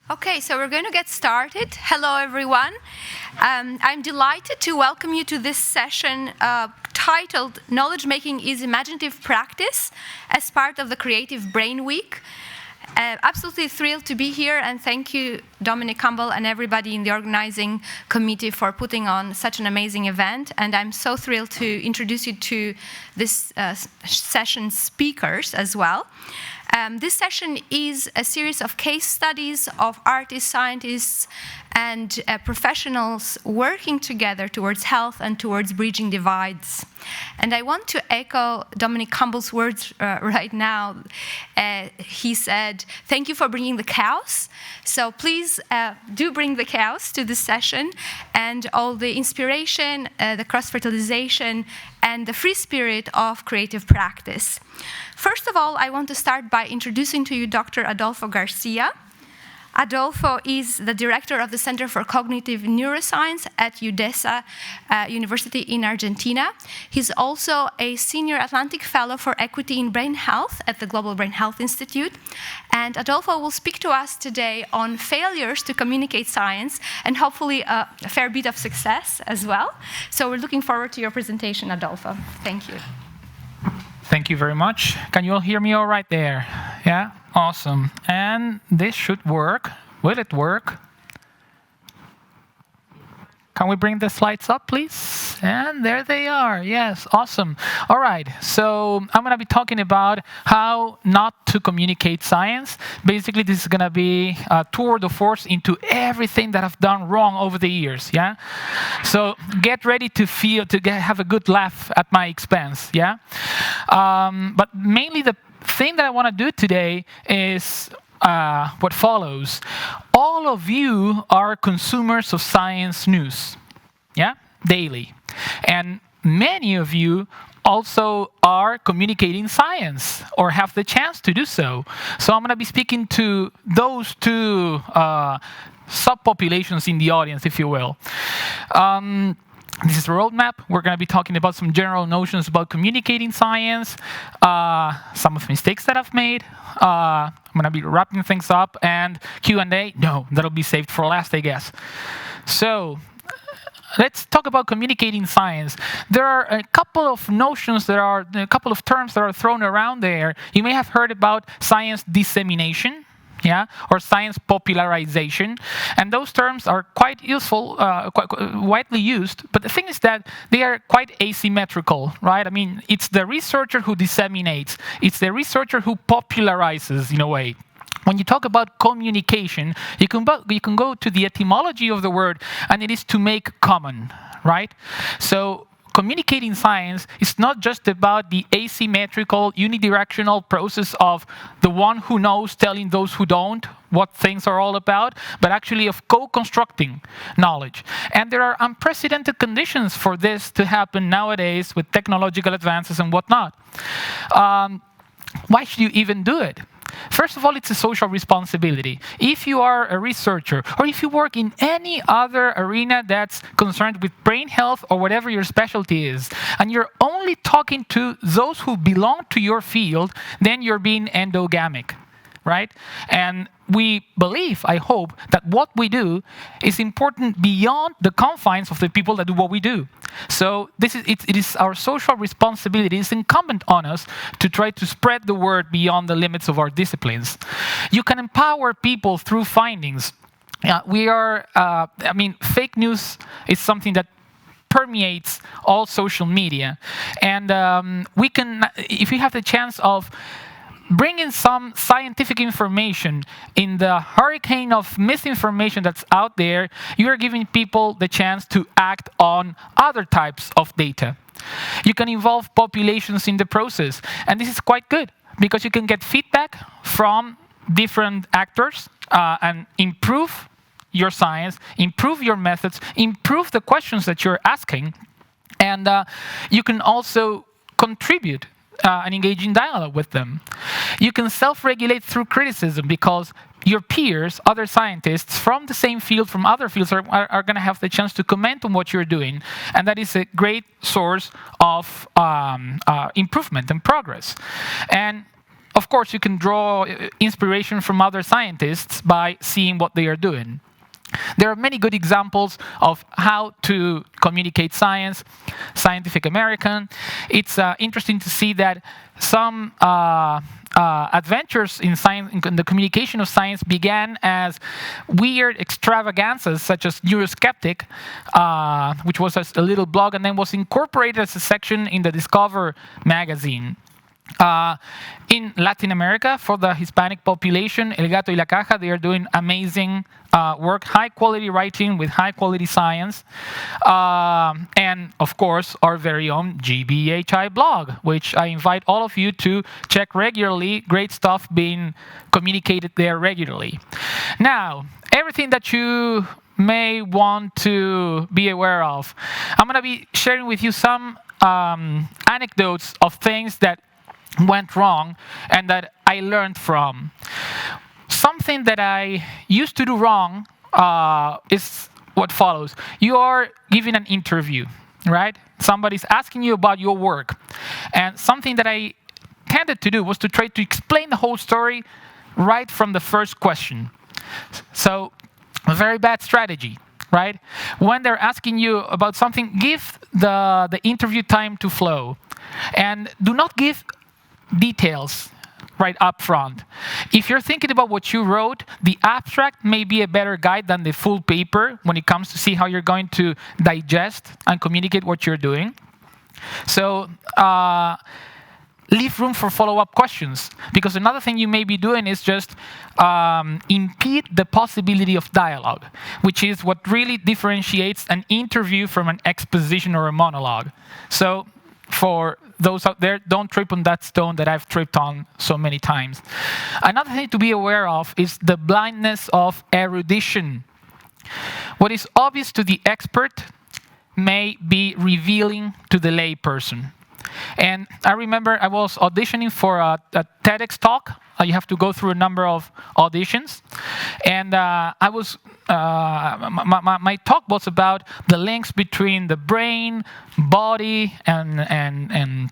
Okay, so we're going to get started. Hello, everyone. I'm delighted to welcome you to this session titled Knowledge Making is Imaginative Practice as part of the Creative Brain Week. Absolutely thrilled to be here, and thank you, Dominic Campbell, and everybody in the organizing committee for putting on such an amazing event. And I'm so thrilled to introduce you to this session's speakers as well. This session is a series of case studies of artists, scientists, and professionals working together towards health and towards bridging divides. And I want to echo Dominic Campbell's words right now. He said, "Thank you for bringing the cows." So please do bring the cows to this session, and all the inspiration, the cross-fertilization, and the free spirit of creative practice. First of all, I want to start by introducing to you Dr. Adolfo García. Adolfo is the director of the Center for Cognitive Neuroscience at UDESA University in Argentina. He's also a Senior Atlantic Fellow for Equity in Brain Health at the Global Brain Health Institute. And Adolfo will speak to us today on failures to communicate science and hopefully a fair bit of success as well. So we're looking forward to your presentation, Adolfo. Thank you. Thank you very much. Can you all hear me all right there? Yeah? Awesome. And this should work. Will it work? Can we bring the slides up, please? And there they are. Yes, awesome. All right, so I'm going to be talking about how not to communicate science. Basically, this is going to be a tour de force into everything that I've done wrong over the years, yeah? So get ready to have a good laugh at my expense, yeah? But mainly the thing that I want to do today is what follows. All of you are consumers of science news, yeah, daily. And many of you also are communicating science or have the chance to do so. So I'm going to be speaking to those two subpopulations in the audience, if you will. This is the roadmap. We're going to be talking about some general notions about communicating science, some of the mistakes that I've made. I'm going to be wrapping things up, and Q&A. No, that'll be saved for last, I guess. So let's talk about communicating science. There are a couple of notions a couple of terms that are thrown around there. You may have heard about science dissemination, yeah, or science popularization, and those terms are quite useful, quite widely used. But the thing is that they are quite asymmetrical, right? I mean, it's the researcher who disseminates, it's the researcher who popularizes in a way. When you talk about communication, you can go to the etymology of the word, and it is to make common, right? So communicating science is not just about the asymmetrical, unidirectional process of the one who knows telling those who don't what things are all about, but actually of co-constructing knowledge. And there are unprecedented conditions for this to happen nowadays with technological advances and whatnot. Why should you even do it? First of all, it's a social responsibility. If you are a researcher, or if you work in any other arena that's concerned with brain health or whatever your specialty is, and you're only talking to those who belong to your field, then you're being endogamic, right? And we believe, I hope, that what we do is important beyond the confines of the people that do what we do. So it is our social responsibility. It's incumbent on us to try to spread the word beyond the limits of our disciplines. You can empower people through findings. Fake news is something that permeates all social media. And we can, if we have the chance of bringing some scientific information in the hurricane of misinformation that's out there, you're giving people the chance to act on other types of data. You can involve populations in the process, and this is quite good because you can get feedback from different actors and improve your science, improve your methods, improve the questions that you're asking, and you can also contribute and engage in dialogue with them. You can self-regulate through criticism because your peers, other scientists from the same field, from other fields, are going to have the chance to comment on what you're doing. And that is a great source of improvement and progress. And of course, you can draw inspiration from other scientists by seeing what they are doing. There are many good examples of how to communicate science. Scientific American. It's interesting to see that some adventures in science, in the communication of science, began as weird extravaganzas, such as Neuroskeptic, which was a little blog, and then was incorporated as a section in the Discover magazine. In Latin America, for the Hispanic population, El Gato y la Caja, they are doing amazing work, high-quality writing with high-quality science. And, of course, our very own GBHI blog, which I invite all of you to check regularly. Great stuff being communicated there regularly. Now, everything that you may want to be aware of, I'm going to be sharing with you some anecdotes of things that went wrong and that I learned from. Something that I used to do wrong is what follows. You are giving an interview, right? Somebody's asking you about your work. And something that I tended to do was to try to explain the whole story right from the first question. So, a very bad strategy, right? When they're asking you about something, give the interview time to flow. And do not give details right up front. If you're thinking about what you wrote, the abstract may be a better guide than the full paper when it comes to see how you're going to digest and communicate what you're doing. So leave room for follow-up questions, because another thing you may be doing is just impede the possibility of dialogue, which is what really differentiates an interview from an exposition or a monologue. So for those out there, don't trip on that stone that I've tripped on so many times. Another thing to be aware of is the blindness of erudition. What is obvious to the expert may be revealing to the layperson. And I remember I was auditioning for a TEDx talk. You have to go through a number of auditions. And my talk was about the links between the brain, body, and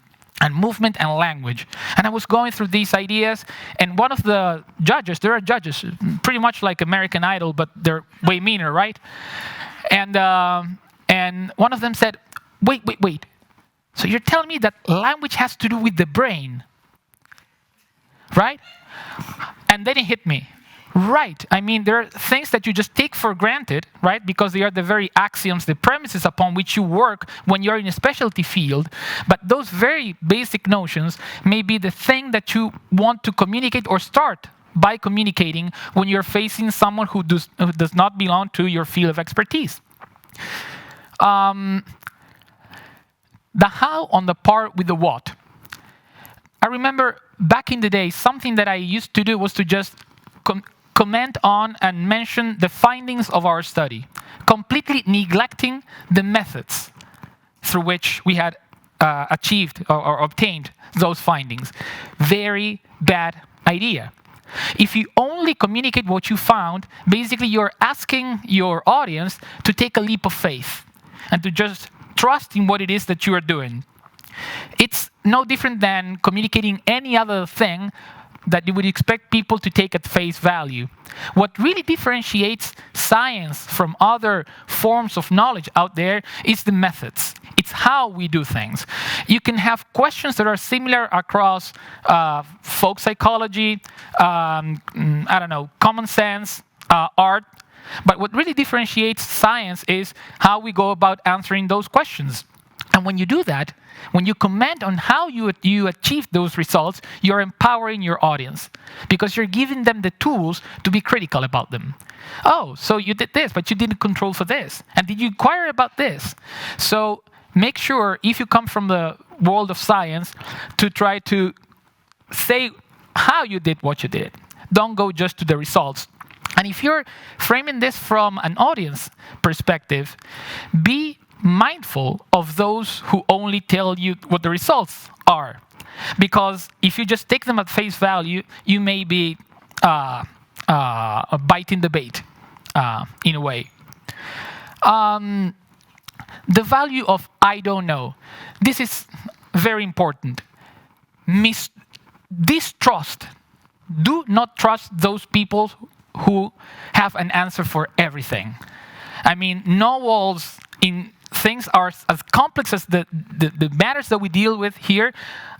movement and language. And I was going through these ideas, and one of the judges, there are judges, pretty much like American Idol, but they're way meaner, right? And one of them said, wait. So you're telling me that language has to do with the brain, right? And then it hit me. Right. I mean, there are things that you just take for granted, right? Because they are the very axioms, the premises upon which you work when you're in a specialty field. But those very basic notions may be the thing that you want to communicate or start by communicating when you're facing someone who does not belong to your field of expertise. The how on the par with the what. I remember back in the day, something that I used to do was to just comment on and mention the findings of our study, completely neglecting the methods through which we had achieved or obtained those findings. Very bad idea. If you only communicate what you found, basically you're asking your audience to take a leap of faith and to just trust in what it is that you are doing. It's no different than communicating any other thing that you would expect people to take at face value. What really differentiates science from other forms of knowledge out there is the methods. It's how we do things. You can have questions that are similar across folk psychology, common sense, art. But what really differentiates science is how we go about answering those questions. And when you do that, when you comment on how you achieve those results, you're empowering your audience because you're giving them the tools to be critical about them. Oh, so you did this, but you didn't control for this. And did you inquire about this? So make sure, if you come from the world of science, to try to say how you did what you did. Don't go just to the results. And if you're framing this from an audience perspective, be mindful of those who only tell you what the results are. Because if you just take them at face value, you may be biting the bait, in a way. The value of I don't know. This is very important. distrust. Do not trust those people who have an answer for everything. I mean, no walls in things are as complex as the matters that we deal with here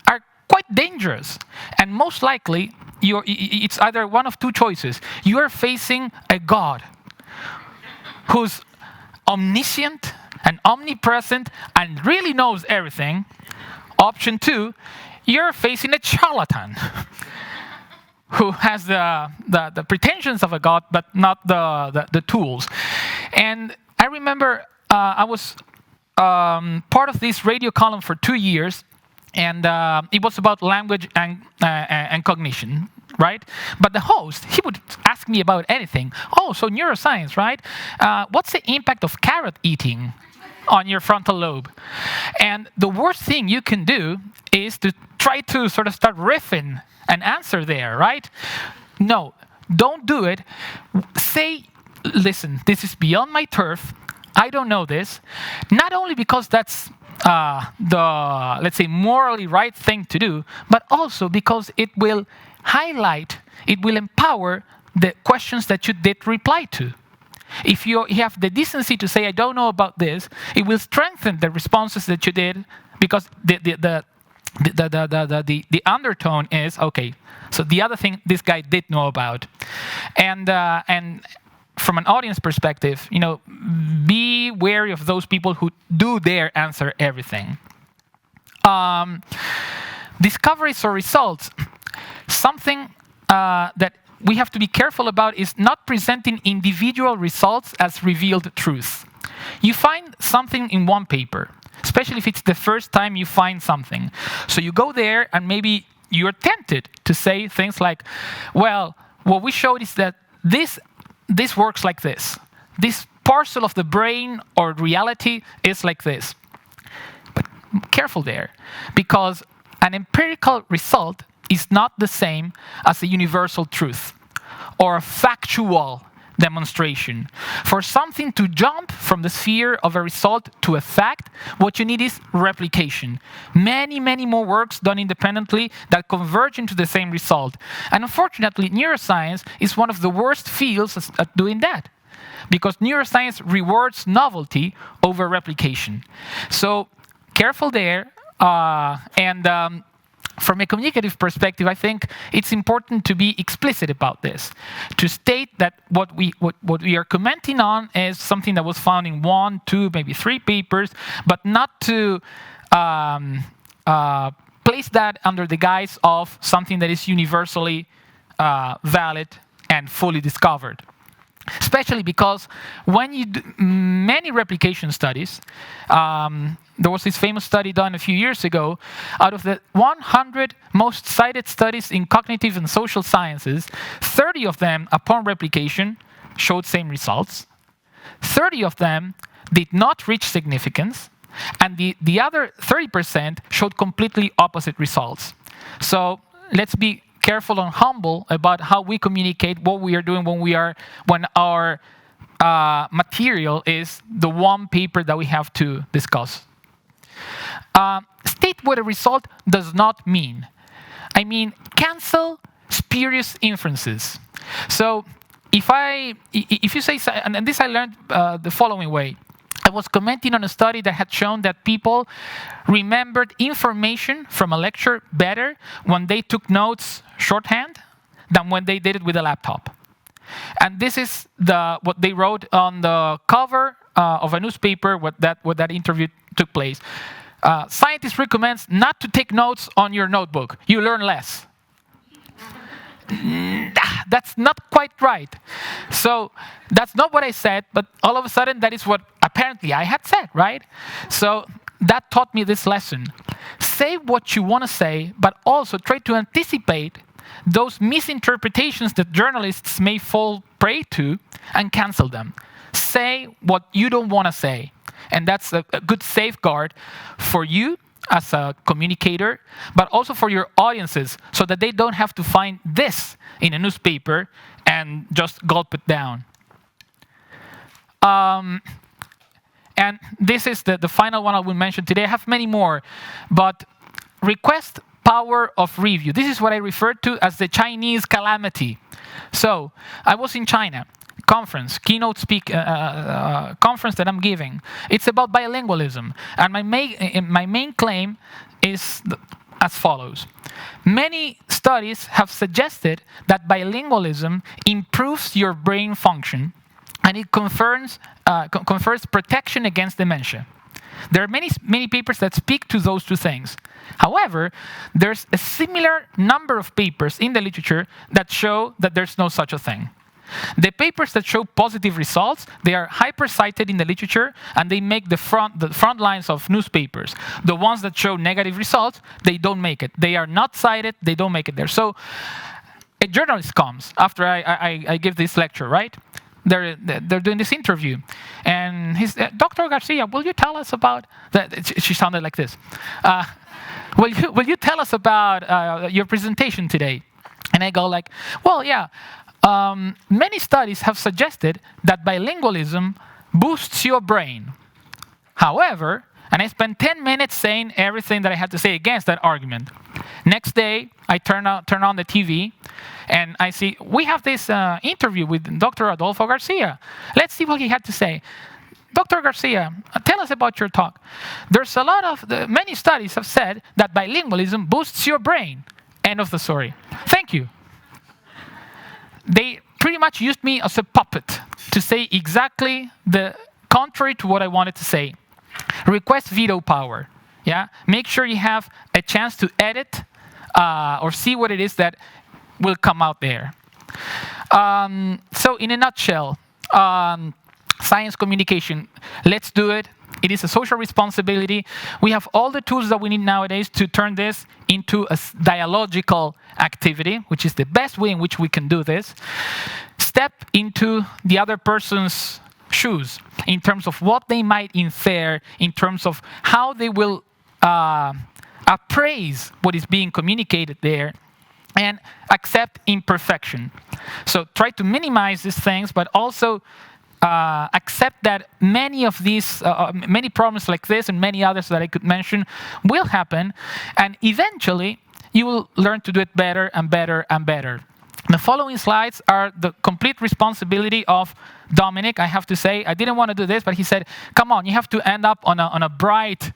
are quite dangerous. And most likely, it's either one of two choices. You are facing a God who's omniscient and omnipresent and really knows everything. Option two, you're facing a charlatan who has the pretensions of a God, but not the tools. And I remember I was part of this radio column for 2 years, and it was about language and cognition, right? But the host, he would ask me about anything. Oh, so neuroscience, right? What's the impact of carrot eating on your frontal lobe? And the worst thing you can do is to try to sort of start riffing an answer there, right? No, don't do it. Say, listen, this is beyond my turf. I don't know this. Not only because that's the, let's say, morally right thing to do, but also because it will highlight, it will empower the questions that you did reply to. If you have the decency to say, I don't know about this, it will strengthen the responses that you did, because the undertone is, okay, so the other thing this guy did know about. And from an audience perspective, be wary of those people who do dare answer everything. Discoveries or results. Something that we have to be careful about is not presenting individual results as revealed truth. You find something in one paper, especially if it's the first time you find something. So you go there and maybe you're tempted to say things like, well, what we showed is that this works like this. This parcel of the brain or reality is like this. But careful there, because an empirical result is not the same as a universal truth or a factual demonstration. For something to jump from the sphere of a result to a fact, what you need is replication. Many, many more works done independently that converge into the same result. And unfortunately, neuroscience is one of the worst fields at doing that, because neuroscience rewards novelty over replication. So careful there. From a communicative perspective, I think it's important to be explicit about this, to state that what we are commenting on is something that was found in 1, 2, maybe 3 papers, but not to place that under the guise of something that is universally valid and fully discovered. Especially because when you do many replication studies, there was this famous study done a few years ago. Out of the 100 most cited studies in cognitive and social sciences, 30 of them, upon replication, showed same results. 30 of them did not reach significance, and the other 30% showed completely opposite results. So let's be careful and humble about how we communicate what we are doing when our material is the one paper that we have to discuss. State what a result does not mean. I mean, cancel spurious inferences. So if you say, and this I learned the following way. I was commenting on a study that had shown that people remembered information from a lecture better when they took notes shorthand than when they did it with a laptop. And this is what they wrote on the cover of a newspaper when that interview took place. Scientists recommends not to take notes on your notebook. You learn less. That's not quite right. So that's not what I said, but all of a sudden that is what apparently I had said, right? So that taught me this lesson. Say what you want to say, but also try to anticipate those misinterpretations that journalists may fall prey to and cancel them. Say what you don't want to say. And that's a good safeguard for you as a communicator, but also for your audiences, so that they don't have to find this in a newspaper and just gulp it down. And this is the final one I will mention today. I have many more, but request power of review. This is what I refer to as the Chinese calamity. So I was in China, keynote conference that I'm giving. It's about bilingualism, and my main claim is as follows. Many studies have suggested that bilingualism improves your brain function, and it confers protection against dementia. There are many papers that speak to those two things. However, there's a similar number of papers in the literature that show that there's no such a thing. The papers that show positive results, they are hyper-cited in the literature, and they make the front lines of newspapers. The ones that show negative results, they don't make it. They are not cited, they don't make it there. So a journalist comes after I give this lecture, right? They're doing this interview, and he's Dr. Garcia, will you tell us about that? She sounded like this. Will you tell us about your presentation today? And I go like, well, yeah. Many studies have suggested that bilingualism boosts your brain. However, and I spent 10 minutes saying everything that I had to say against that argument. Next day, I turn on the TV, and I see, we have this interview with Dr. Adolfo García. Let's see what he had to say. Dr. Garcia, tell us about your talk. There's many studies have said that bilingualism boosts your brain. End of the story. Thank you. They pretty much used me as a puppet to say exactly the contrary to what I wanted to say. Request veto power. Yeah, make sure you have a chance to edit or see what it is that will come out there. So in a nutshell, science communication, let's do it. It is a social responsibility. We have all the tools that we need nowadays to turn this into a dialogical activity, which is the best way in which we can do this. Step into the other person's shoes in terms of what they might infer, in terms of how they will appraise what is being communicated there, and accept imperfection. So try to minimize these things, but also accept that many of these, many problems like this and many others that I could mention will happen, and eventually you will learn to do it better and better and better. The following slides are the complete responsibility of Dominic. I have to say, I didn't want to do this, but he said, come on, you have to end up on a bright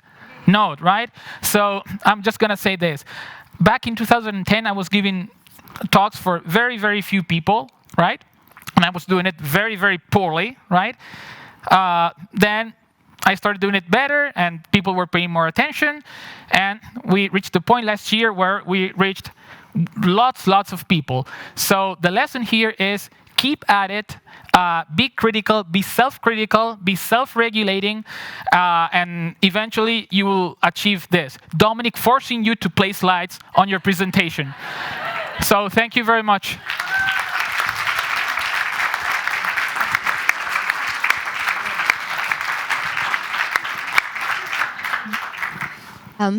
note, right? So I'm just going to say this. Back in 2010, I was giving talks for very, very few people, right? And I was doing it very, very poorly, right? Then I started doing it better, and people were paying more attention. And we reached the point last year where we reached lots of people. So the lesson here is keep at it, be critical, be self-critical, be self-regulating, and eventually you will achieve this. Dominic forcing you to play slides on your presentation. So thank you very much.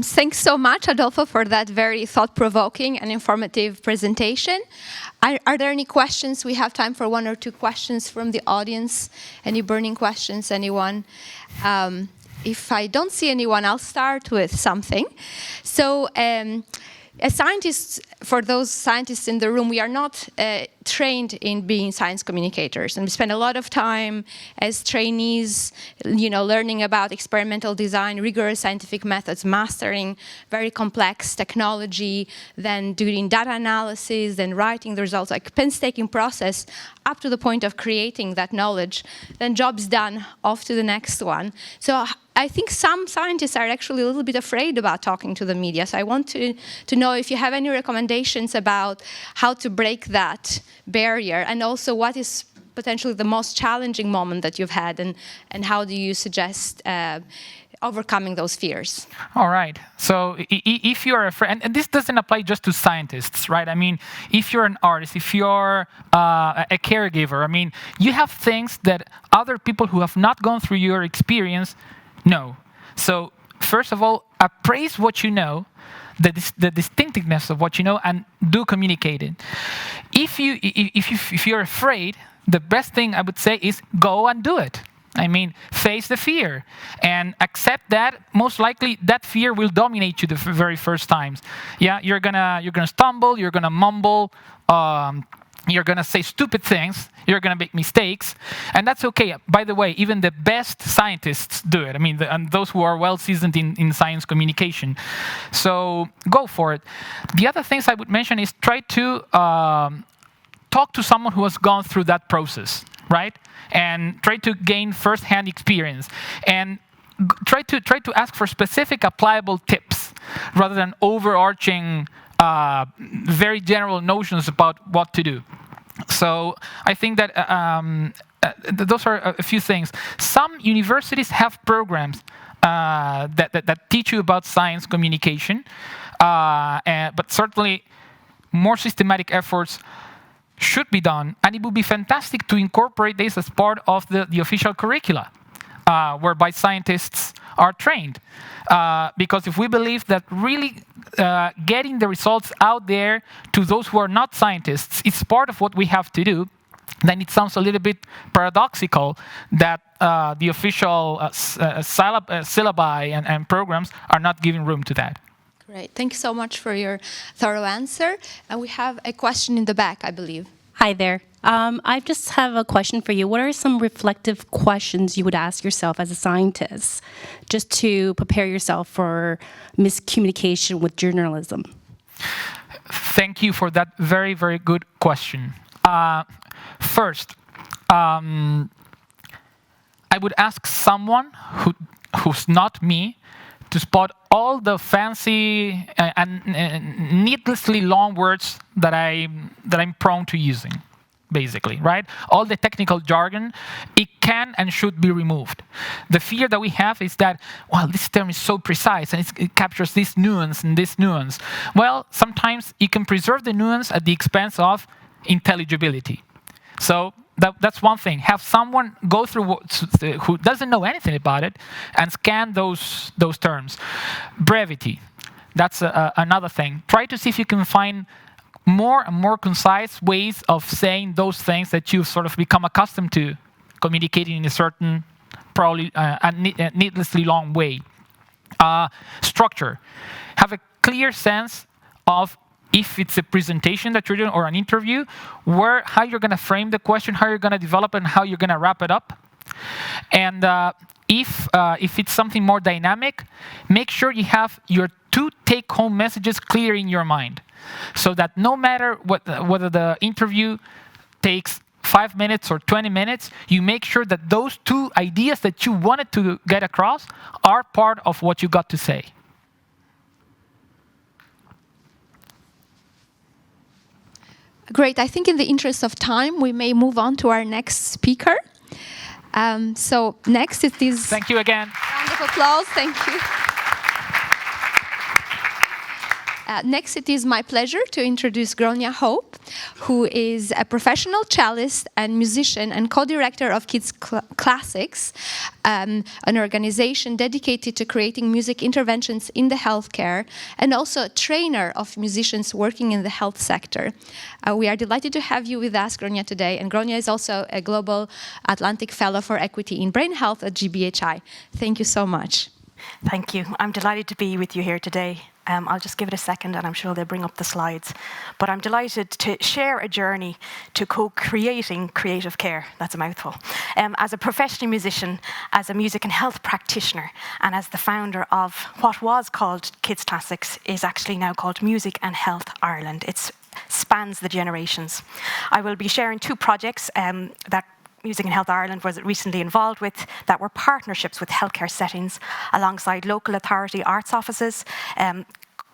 Thanks so much, Adolfo, for that very thought-provoking and informative presentation. Are there any questions? We have time for one or two questions from the audience. Any burning questions, anyone? If I don't see anyone, I'll start with something. So, as scientists, for those scientists in the room, we are not trained in being science communicators, and we spend a lot of time as trainees, learning about experimental design, rigorous scientific methods, mastering very complex technology, then doing data analysis, then writing the results, like painstaking process up to the point of creating that knowledge. Then job's done, off to the next one. So I think some scientists are actually a little bit afraid about talking to the media. So I want to know if you have any recommendations about how to break that barrier, and also what is potentially the most challenging moment that you've had, and how do you suggest overcoming those fears? All right. So if you're a friend, and this doesn't apply just to scientists, right? I mean, if you're an artist, if you're a caregiver, I mean, you have things that other people who have not gone through your experience know. So first of all, appraise what you know, the distinctiveness of what you know, and do communicate it. If you're afraid, the best thing I would say is go and do it. I mean, face the fear and accept that most likely that fear will dominate you the very first times. Yeah, you're gonna stumble, you're gonna mumble, you're gonna say stupid things, you're gonna make mistakes, and that's okay. By the way, even the best scientists do it. I mean, and those who are well seasoned in science communication. So go for it. The other things I would mention is try to talk to someone who has gone through that process, right? And try to gain first-hand experience, and try to ask for specific applicable tips rather than overarching very general notions about what to do. So I think that those are a few things. Some universities have programs that teach you about science communication, but certainly more systematic efforts should be done, and it would be fantastic to incorporate this as part of the official curricula, whereby scientists are trained. Because if we believe that really getting the results out there to those who are not scientists is part of what we have to do, then it sounds a little bit paradoxical that the official syllabi and programs are not giving room to that. Great. Thank you so much for your thorough answer. And we have a question in the back, I believe. Hi there. I just have a question for you. What are some reflective questions you would ask yourself as a scientist just to prepare yourself for miscommunication with journalism? Thank you for that very, very good question. First, I would ask someone who's not me to spot all the fancy and needlessly long words that I'm prone to using, basically, right? All the technical jargon, it can and should be removed. The fear that we have is that, well, this term is so precise and it captures this nuance and this nuance. Well, sometimes you can preserve the nuance at the expense of intelligibility. So that's one thing. Have someone go through who doesn't know anything about it and scan those terms. Brevity, that's another thing. Try to see if you can find more and more concise ways of saying those things that you've sort of become accustomed to communicating in a certain, probably needlessly long way. Structure. Have a clear sense of, if it's a presentation that you're doing or an interview, how you're going to frame the question, how you're going to develop it, and how you're going to wrap it up. And if it's something more dynamic, make sure you have your 2 take-home messages clear in your mind, so that no matter whether the interview takes 5 minutes or 20 minutes, you make sure that those 2 ideas that you wanted to get across are part of what you got to say. Great. I think in the interest of time, we may move on to our next speaker. So next it is... Thank you again. Round of applause. Thank you. Next, it is my pleasure to introduce Gráinne, who is a professional cellist and musician and co-director of Kids Classics, an organization dedicated to creating music interventions in the healthcare, and also a trainer of musicians working in the health sector. We are delighted to have you with us, Gráinne, today. And Gráinne is also a Global Atlantic Fellow for Equity in Brain Health at GBHI. Thank you so much. Thank you. I'm delighted to be with you here today. I'll just give it a second and I'm sure they'll bring up the slides. But I'm delighted to share a journey to co-creating creative care. That's a mouthful. As a professional musician, as a music and health practitioner, and as the founder of what was called Kids Classics is actually now called Music and Health Ireland. It spans the generations. I will be sharing 2 projects that Music and Health Ireland was recently involved with that were partnerships with healthcare settings alongside local authority arts offices,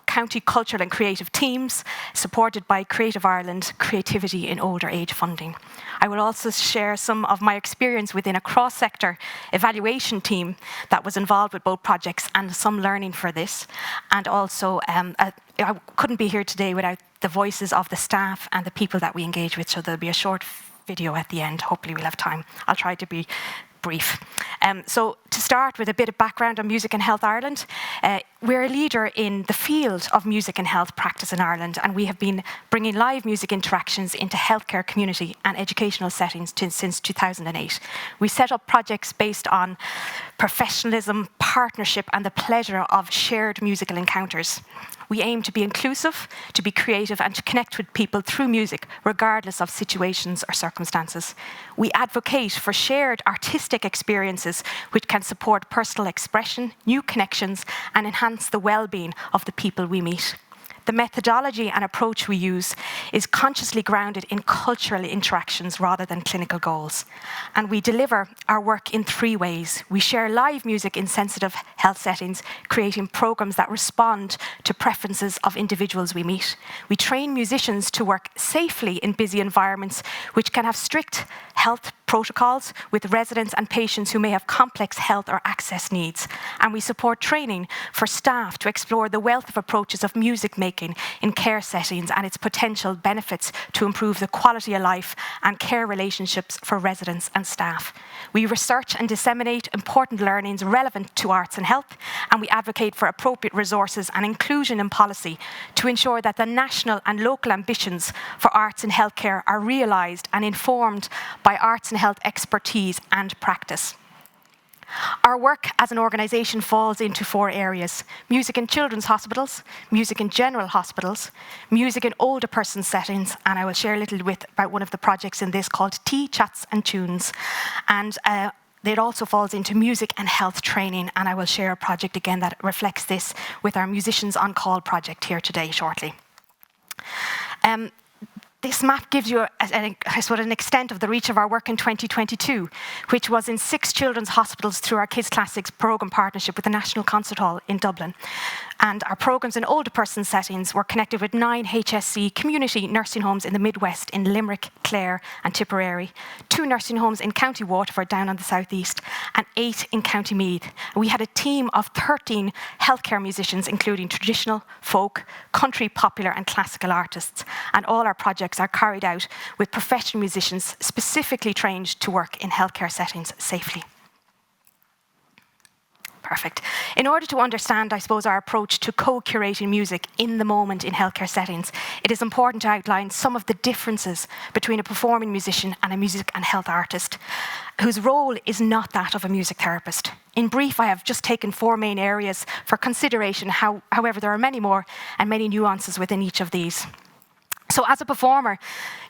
county cultural and creative teams, supported by Creative Ireland Creativity in Older Age funding. I will also share some of my experience within a cross-sector evaluation team that was involved with both projects and some learning for this. And also, I couldn't be here today without the voices of the staff and the people that we engage with, so there'll be a short video at the end. Hopefully we'll have time. I'll try to be brief. So to start with a bit of background on Music and Health Ireland, we're a leader in the field of music and health practice in Ireland, and we have been bringing live music interactions into healthcare community and educational settings since 2008. We set up projects based on professionalism, partnership, and the pleasure of shared musical encounters. We aim to be inclusive, to be creative, and to connect with people through music, regardless of situations or circumstances. We advocate for shared artistic experiences which can support personal expression, new connections, and enhance the well-being of the people we meet. The methodology and approach we use is consciously grounded in cultural interactions rather than clinical goals. And we deliver our work in 3 ways. We share live music in sensitive health settings, creating programs that respond to preferences of individuals we meet. We train musicians to work safely in busy environments, which can have strict health protocols with residents and patients who may have complex health or access needs. And we support training for staff to explore the wealth of approaches of music making in care settings and its potential benefits to improve the quality of life and care relationships for residents and staff. We research and disseminate important learnings relevant to arts and health, and we advocate for appropriate resources and inclusion in policy to ensure that the national and local ambitions for arts and healthcare are realised and informed by arts and health expertise and practice. Our work as an organisation falls into 4 areas: music in children's hospitals, music in general hospitals, music in older person settings, and I will share a little bit about one of the projects in this called Tea, Chats and Tunes. And it also falls into music and health training, and I will share a project again that reflects this with our Musicians on Call project here today shortly. This map gives you an extent of the reach of our work in 2022, which was in 6 children's hospitals through our Kids Classics programme partnership with the National Concert Hall in Dublin. And our programmes in older person settings were connected with 9 HSC community nursing homes in the Midwest in Limerick, Clare and Tipperary, 2 nursing homes in County Waterford down on the southeast, and 8 in County Meath. We had a team of 13 healthcare musicians, including traditional, folk, country, popular and classical artists. And all our projects are carried out with professional musicians specifically trained to work in healthcare settings safely. Perfect. In order to understand, I suppose, our approach to co-curating music in the moment in healthcare settings, it is important to outline some of the differences between a performing musician and a music and health artist, whose role is not that of a music therapist. In brief, I have just taken 4 main areas for consideration. However, there are many more and many nuances within each of these. So as a performer,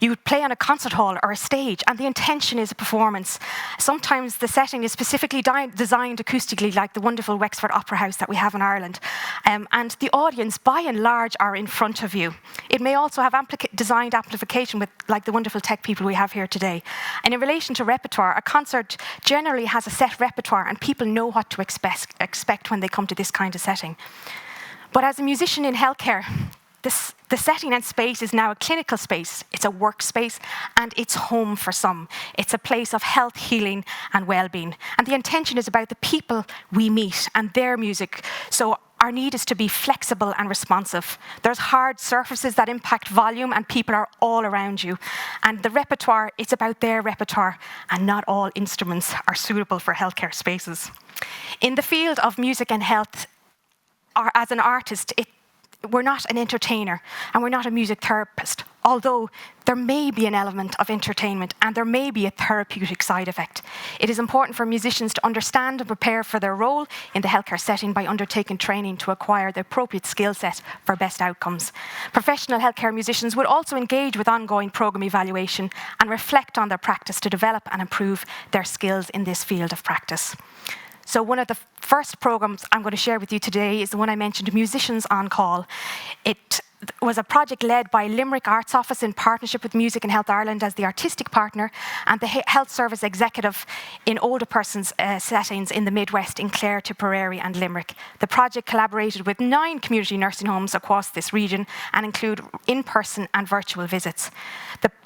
you would play on a concert hall or a stage, and the intention is a performance. Sometimes the setting is specifically designed acoustically, like the wonderful Wexford Opera House that we have in Ireland. And the audience, by and large, are in front of you. It may also have designed amplification with, like the wonderful tech people we have here today. And in relation to repertoire, a concert generally has a set repertoire, and people know what to expect when they come to this kind of setting. But as a musician in healthcare, the setting and space is now a clinical space, it's a workspace, and it's home for some. It's a place of health, healing, and well-being. And the intention is about the people we meet and their music. So our need is to be flexible and responsive. There's hard surfaces that impact volume, and people are all around you. And the repertoire, it's about their repertoire, and not all instruments are suitable for healthcare spaces. In the field of music and health, as an artist, we're not an entertainer and we're not a music therapist, although there may be an element of entertainment and there may be a therapeutic side effect. It is important for musicians to understand and prepare for their role in the healthcare setting by undertaking training to acquire the appropriate skill set for best outcomes. Professional healthcare musicians would also engage with ongoing programme evaluation and reflect on their practice to develop and improve their skills in this field of practice. So one of the first programmes I'm going to share with you today is the one I mentioned, Musicians on Call. It was a project led by Limerick Arts Office in partnership with Music and Health Ireland as the artistic partner and the Health Service Executive in older persons settings in the Midwest in Clare, Tipperary and Limerick. The project collaborated with 9 community nursing homes across this region and include in-person and virtual visits.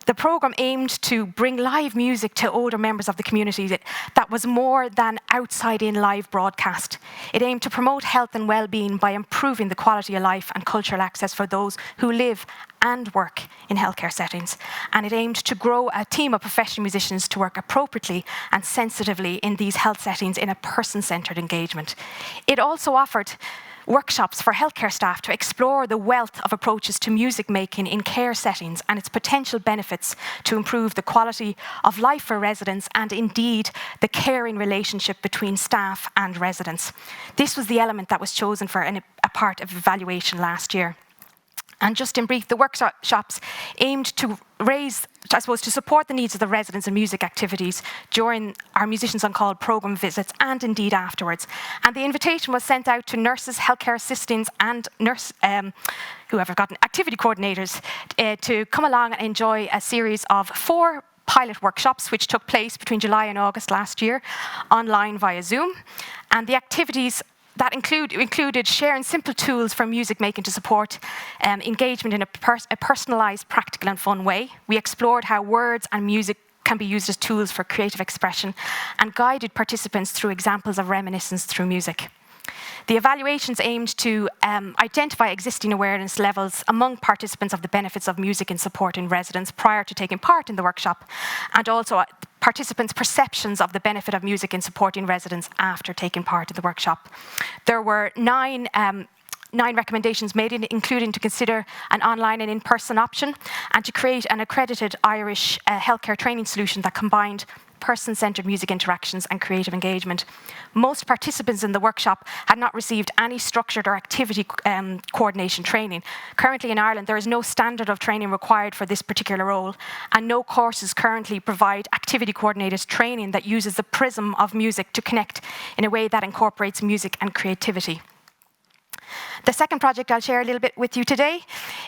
The programme aimed to bring live music to older members of the community that was more than outside-in live broadcast. It aimed to promote health and well-being by improving the quality of life and cultural access for those who live and work in healthcare settings. And it aimed to grow a team of professional musicians to work appropriately and sensitively in these health settings in a person-centred engagement. It also offered workshops for healthcare staff to explore the wealth of approaches to music making in care settings and its potential benefits to improve the quality of life for residents and indeed the caring relationship between staff and residents. This was the element that was chosen for a part of evaluation last year. And just in brief, the workshops aimed to raise, I suppose, to support the needs of the residents and music activities during our Musicians on Call programme visits and indeed afterwards. And the invitation was sent out to nurses, healthcare assistants and activity coordinators to come along and enjoy a series of 4 pilot workshops which took place between July and August last year, online via Zoom. And the activities that included sharing simple tools for music making to support engagement in a personalised, practical and fun way. We explored how words and music can be used as tools for creative expression and guided participants through examples of reminiscence through music. The evaluations aimed to identify existing awareness levels among participants of the benefits of music in supporting residents prior to taking part in the workshop, and also participants' perceptions of the benefit of music in supporting residents after taking part in the workshop. There were 9 recommendations made, including to consider an online and in-person option and to create an accredited Irish healthcare training solution that combined person-centred music interactions and creative engagement. Most participants in the workshop had not received any structured or activity coordination training. Currently in Ireland, there is no standard of training required for this particular role, and no courses currently provide activity coordinators training that uses the prism of music to connect in a way that incorporates music and creativity. The second project I'll share a little bit with you today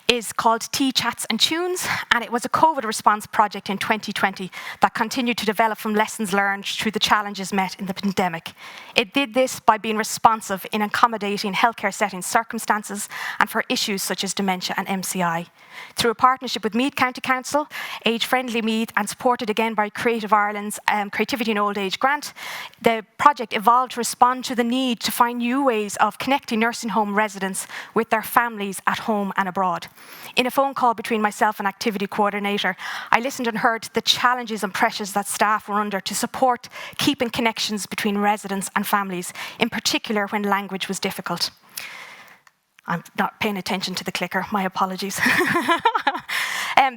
is called Tea, Chats and Tunes, and it was a COVID response project in 2020 that continued to develop from lessons learned through the challenges met in the pandemic. It did this by being responsive in accommodating healthcare setting circumstances and for issues such as dementia and MCI. Through a partnership with Meath County Council, Age Friendly Meath, and supported again by Creative Ireland's Creativity in Old Age grant, the project evolved to respond to the need to find new ways of connecting nursing home residents with their families at home and abroad. In a phone call between myself and activity coordinator, I listened and heard the challenges and pressures that staff were under to support keeping connections between residents and families, in particular when language was difficult. I'm not paying attention to the clicker, my apologies.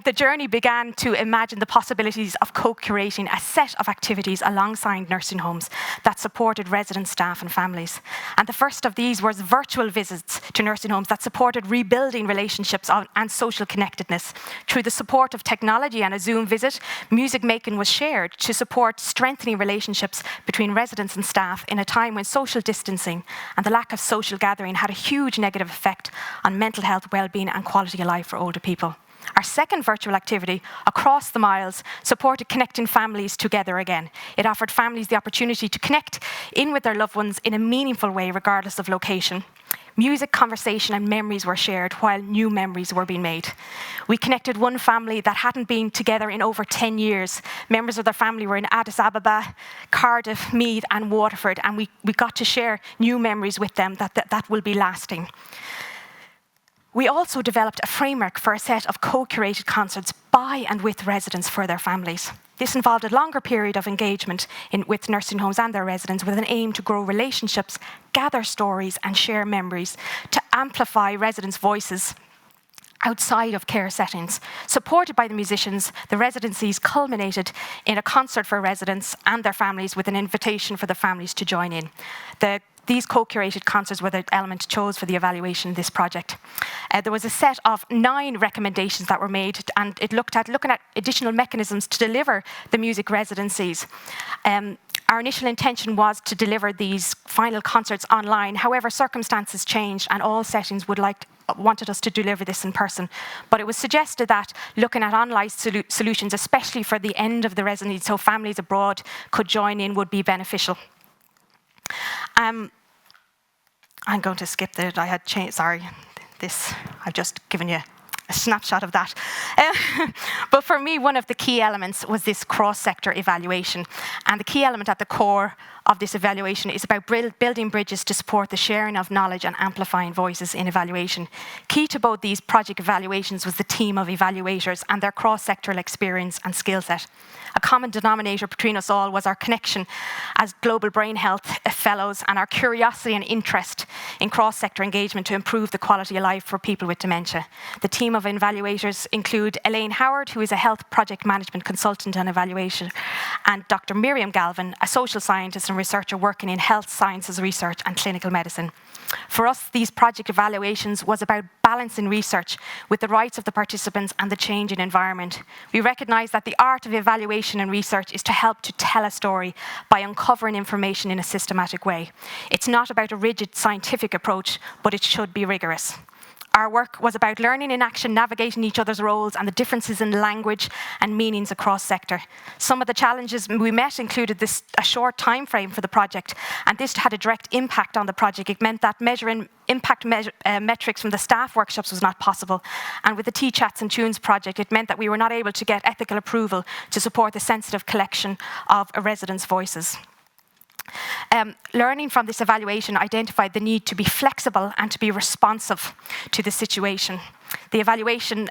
The journey began to imagine the possibilities of co-curating a set of activities alongside nursing homes that supported resident staff and families. And the first of these was virtual visits to nursing homes that supported rebuilding relationships and social connectedness. Through the support of technology and a Zoom visit, music making was shared to support strengthening relationships between residents and staff in a time when social distancing and the lack of social gathering had a huge negative effect on mental health, well-being and quality of life for older people. Our second virtual activity, Across the Miles, supported connecting families together again. It offered families the opportunity to connect in with their loved ones in a meaningful way, regardless of location. Music, conversation and memories were shared while new memories were being made. We connected one family that hadn't been together in over 10 years. Members of their family were in Addis Ababa, Cardiff, Meath and Waterford, and we got to share new memories with them that will be lasting. We also developed a framework for a set of co-curated concerts by and with residents for their families. This involved a longer period of engagement with nursing homes and their residents with an aim to grow relationships, gather stories and share memories, to amplify residents' voices outside of care settings. Supported by the musicians, the residencies culminated in a concert for residents and their families with an invitation for the families to join in. These co-curated concerts were the element chose for the evaluation of this project. There was a set of 9 recommendations that were made, and it looking at additional mechanisms to deliver the music residencies. Our initial intention was to deliver these final concerts online. However, circumstances changed and all settings wanted us to deliver this in person. But it was suggested that looking at online solutions, especially for the end of the residency, so families abroad could join in, would be beneficial. I'm going to skip that. I had changed, sorry, this, I've just given you a snapshot of that. But for me, one of the key elements was this cross-sector evaluation. And the key element at the core of this evaluation is about building bridges to support the sharing of knowledge and amplifying voices in evaluation. Key to both these project evaluations was the team of evaluators and their cross-sectoral experience and skill set. A common denominator between us all was our connection as global brain health fellows and our curiosity and interest in cross-sector engagement to improve the quality of life for people with dementia. The team of evaluators include Elaine Howard, who is a health project management consultant and evaluation, and Dr. Miriam Galvin, a social scientist and researcher working in health sciences research and clinical medicine. For us, these project evaluations was about balancing research with the rights of the participants and the changing environment. We recognise that the art of evaluation and research is to help to tell a story by uncovering information in a systematic way. It's not about a rigid scientific approach, but it should be rigorous. Our work was about learning in action, navigating each other's roles and the differences in language and meanings across sector. Some of the challenges we met included a short time frame for the project, and this had a direct impact on the project. It meant that measuring impact metrics from the staff workshops was not possible. And with the Tea Chats and Tunes project, it meant that we were not able to get ethical approval to support the sensitive collection of residents' voices. Learning from this evaluation identified the need to be flexible and to be responsive to the situation. The evaluation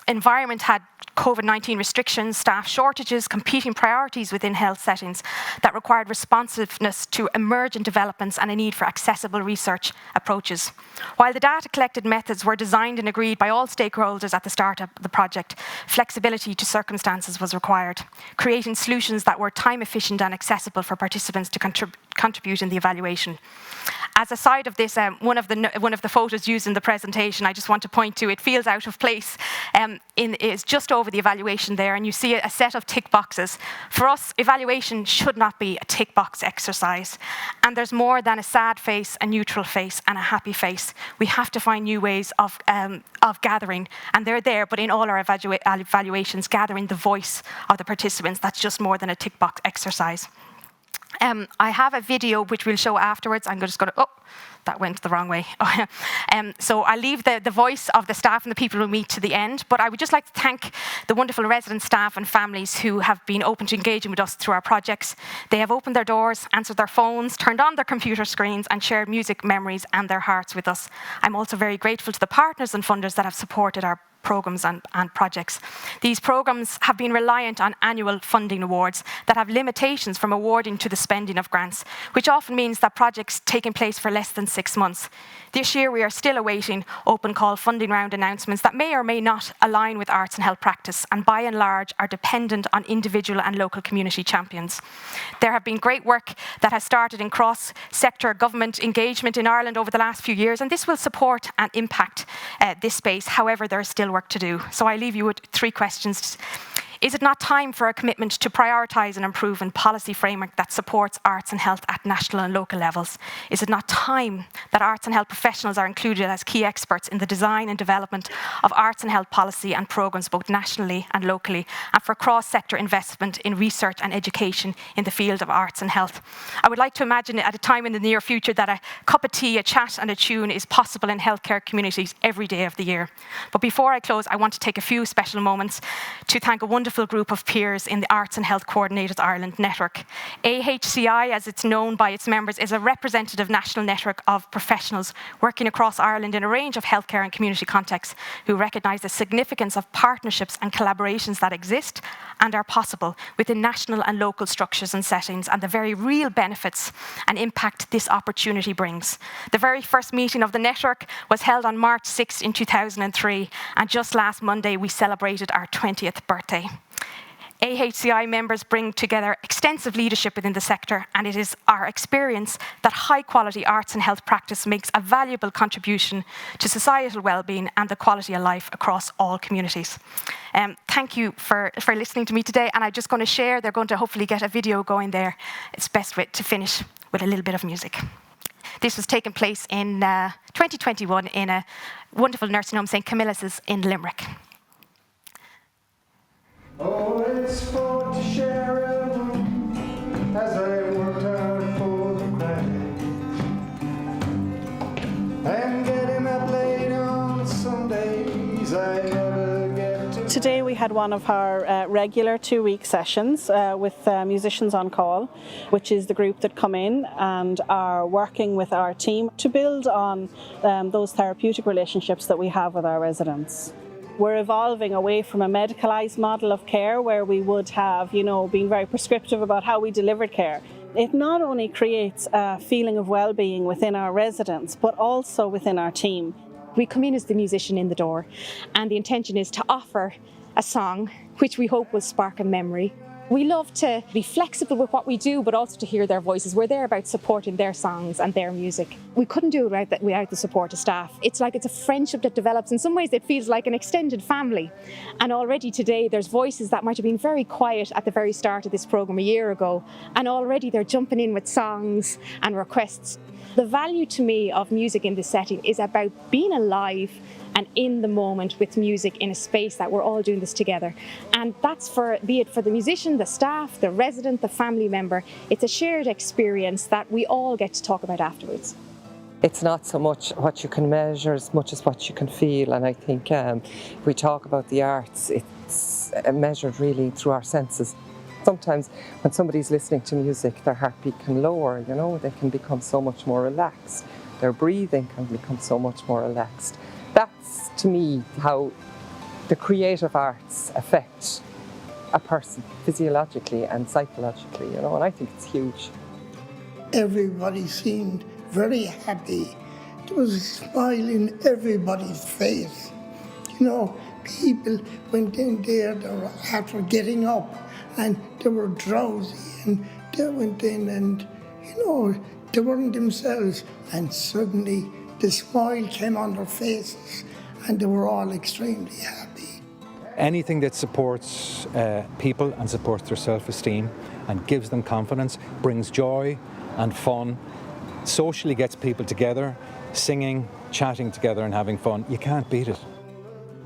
environment had COVID-19 restrictions, staff shortages, competing priorities within health settings that required responsiveness to emergent developments and a need for accessible research approaches. While the data collected methods were designed and agreed by all stakeholders at the start of the project, flexibility to circumstances was required, creating solutions that were time efficient and accessible for participants to contribute in the evaluation. As a side of this, one of the photos used in the presentation, I just want to point to, it feels out of place, is just over the evaluation there, and you see a set of tick boxes. For us, evaluation should not be a tick box exercise, and there's more than a sad face, a neutral face, and a happy face. We have to find new ways of gathering, and they're there, but in all our evaluations, gathering the voice of the participants, that's just more than a tick box exercise. I have a video which we'll show afterwards. I'm just going to, that went the wrong way. So I'll leave the voice of the staff and the people who meet to the end, but I would just like to thank the wonderful resident staff and families who have been open to engaging with us through our projects. They have opened their doors, answered their phones, turned on their computer screens, and shared music, memories, and their hearts with us. I'm also very grateful to the partners and funders that have supported our programmes and projects. These programmes have been reliant on annual funding awards that have limitations from awarding to the spending of grants, which often means that projects taking place for less than 6 months. This year we are still awaiting open call funding round announcements that may or may not align with arts and health practice, and by and large are dependent on individual and local community champions. There have been great work that has started in cross-sector government engagement in Ireland over the last few years, and this will support and impact this space. However, there is still work to do. So I leave you with 3 questions. Is it not time for a commitment to prioritise and improve a policy framework that supports arts and health at national and local levels? Is it not time that arts and health professionals are included as key experts in the design and development of arts and health policy and programmes both nationally and locally, and for cross-sector investment in research and education in the field of arts and health? I would like to imagine at a time in the near future that a cup of tea, a chat and a tune is possible in healthcare communities every day of the year. But before I close, I want to take a few special moments to thank a wonderful group of peers in the Arts and Health Coordinators Ireland network. AHCI, as it's known by its members, is a representative national network of professionals working across Ireland in a range of healthcare and community contexts who recognise the significance of partnerships and collaborations that exist and are possible within national and local structures and settings, and the very real benefits and impact this opportunity brings. The very first meeting of the network was held on March 6 in 2003, and just last Monday we celebrated our 20th birthday. AHCI members bring together extensive leadership within the sector, and it is our experience that high-quality arts and health practice makes a valuable contribution to societal well-being and the quality of life across all communities. Thank you for listening to me today, and I'm just going to share, they're going to hopefully get a video going there. It's best to finish with a little bit of music. This was taken place in 2021 in a wonderful nursing home, St. Camillus' in Limerick. Oh, it's for to share a room as I worked hard for the credit, and getting up late on Sundays I never get to Today we had one of our regular 2-week sessions with Musicians on Call, which is the group that come in and are working with our team to build on those therapeutic relationships that we have with our residents. We're evolving away from a medicalised model of care where we would have, been very prescriptive about how we delivered care. It not only creates a feeling of well-being within our residents, but also within our team. We come in as the musician in the door, and the intention is to offer a song which we hope will spark a memory. We love to be flexible with what we do, but also to hear their voices. We're there about supporting their songs and their music. We couldn't do it without the support of staff. It's like it's a friendship that develops. In some ways, it feels like an extended family. And already today, there's voices that might have been very quiet at the very start of this programme a year ago, and already they're jumping in with songs and requests. The value to me of music in this setting is about being alive and in the moment with music in a space that we're all doing this together. And that's be it for the musician, the staff, the resident, the family member. It's a shared experience that we all get to talk about afterwards. It's not so much what you can measure as much as what you can feel. And I think we talk about the arts, it's measured really through our senses. Sometimes when somebody's listening to music, their heartbeat can lower, they can become so much more relaxed. Their breathing can become so much more relaxed. That's, to me, how the creative arts affect a person physiologically and psychologically, and I think it's huge. Everybody seemed very happy. There was a smile in everybody's face. People went in there after getting up, and they were drowsy, and they went in and, they weren't themselves, and suddenly the smile came on their faces, and they were all extremely happy. Anything that supports people and supports their self-esteem and gives them confidence, brings joy and fun, socially gets people together, singing, chatting together and having fun. You can't beat it.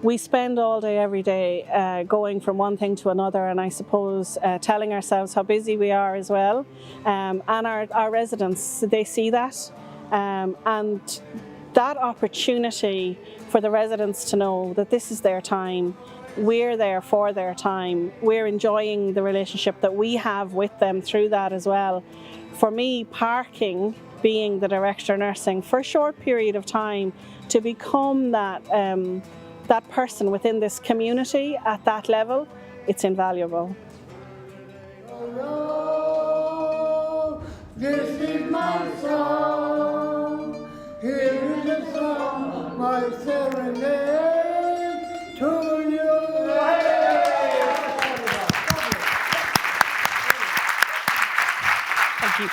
We spend all day, every day, going from one thing to another, and I suppose telling ourselves how busy we are as well. And our residents, they see that. And that opportunity for the residents to know that this is their time, we're there for their time, we're enjoying the relationship that we have with them through that as well. For me, parking, being the director of nursing, for a short period of time, to become that person within this community at that level, it's invaluable. Hello, this is my song. Here is a song, my serenade to you. Thank you.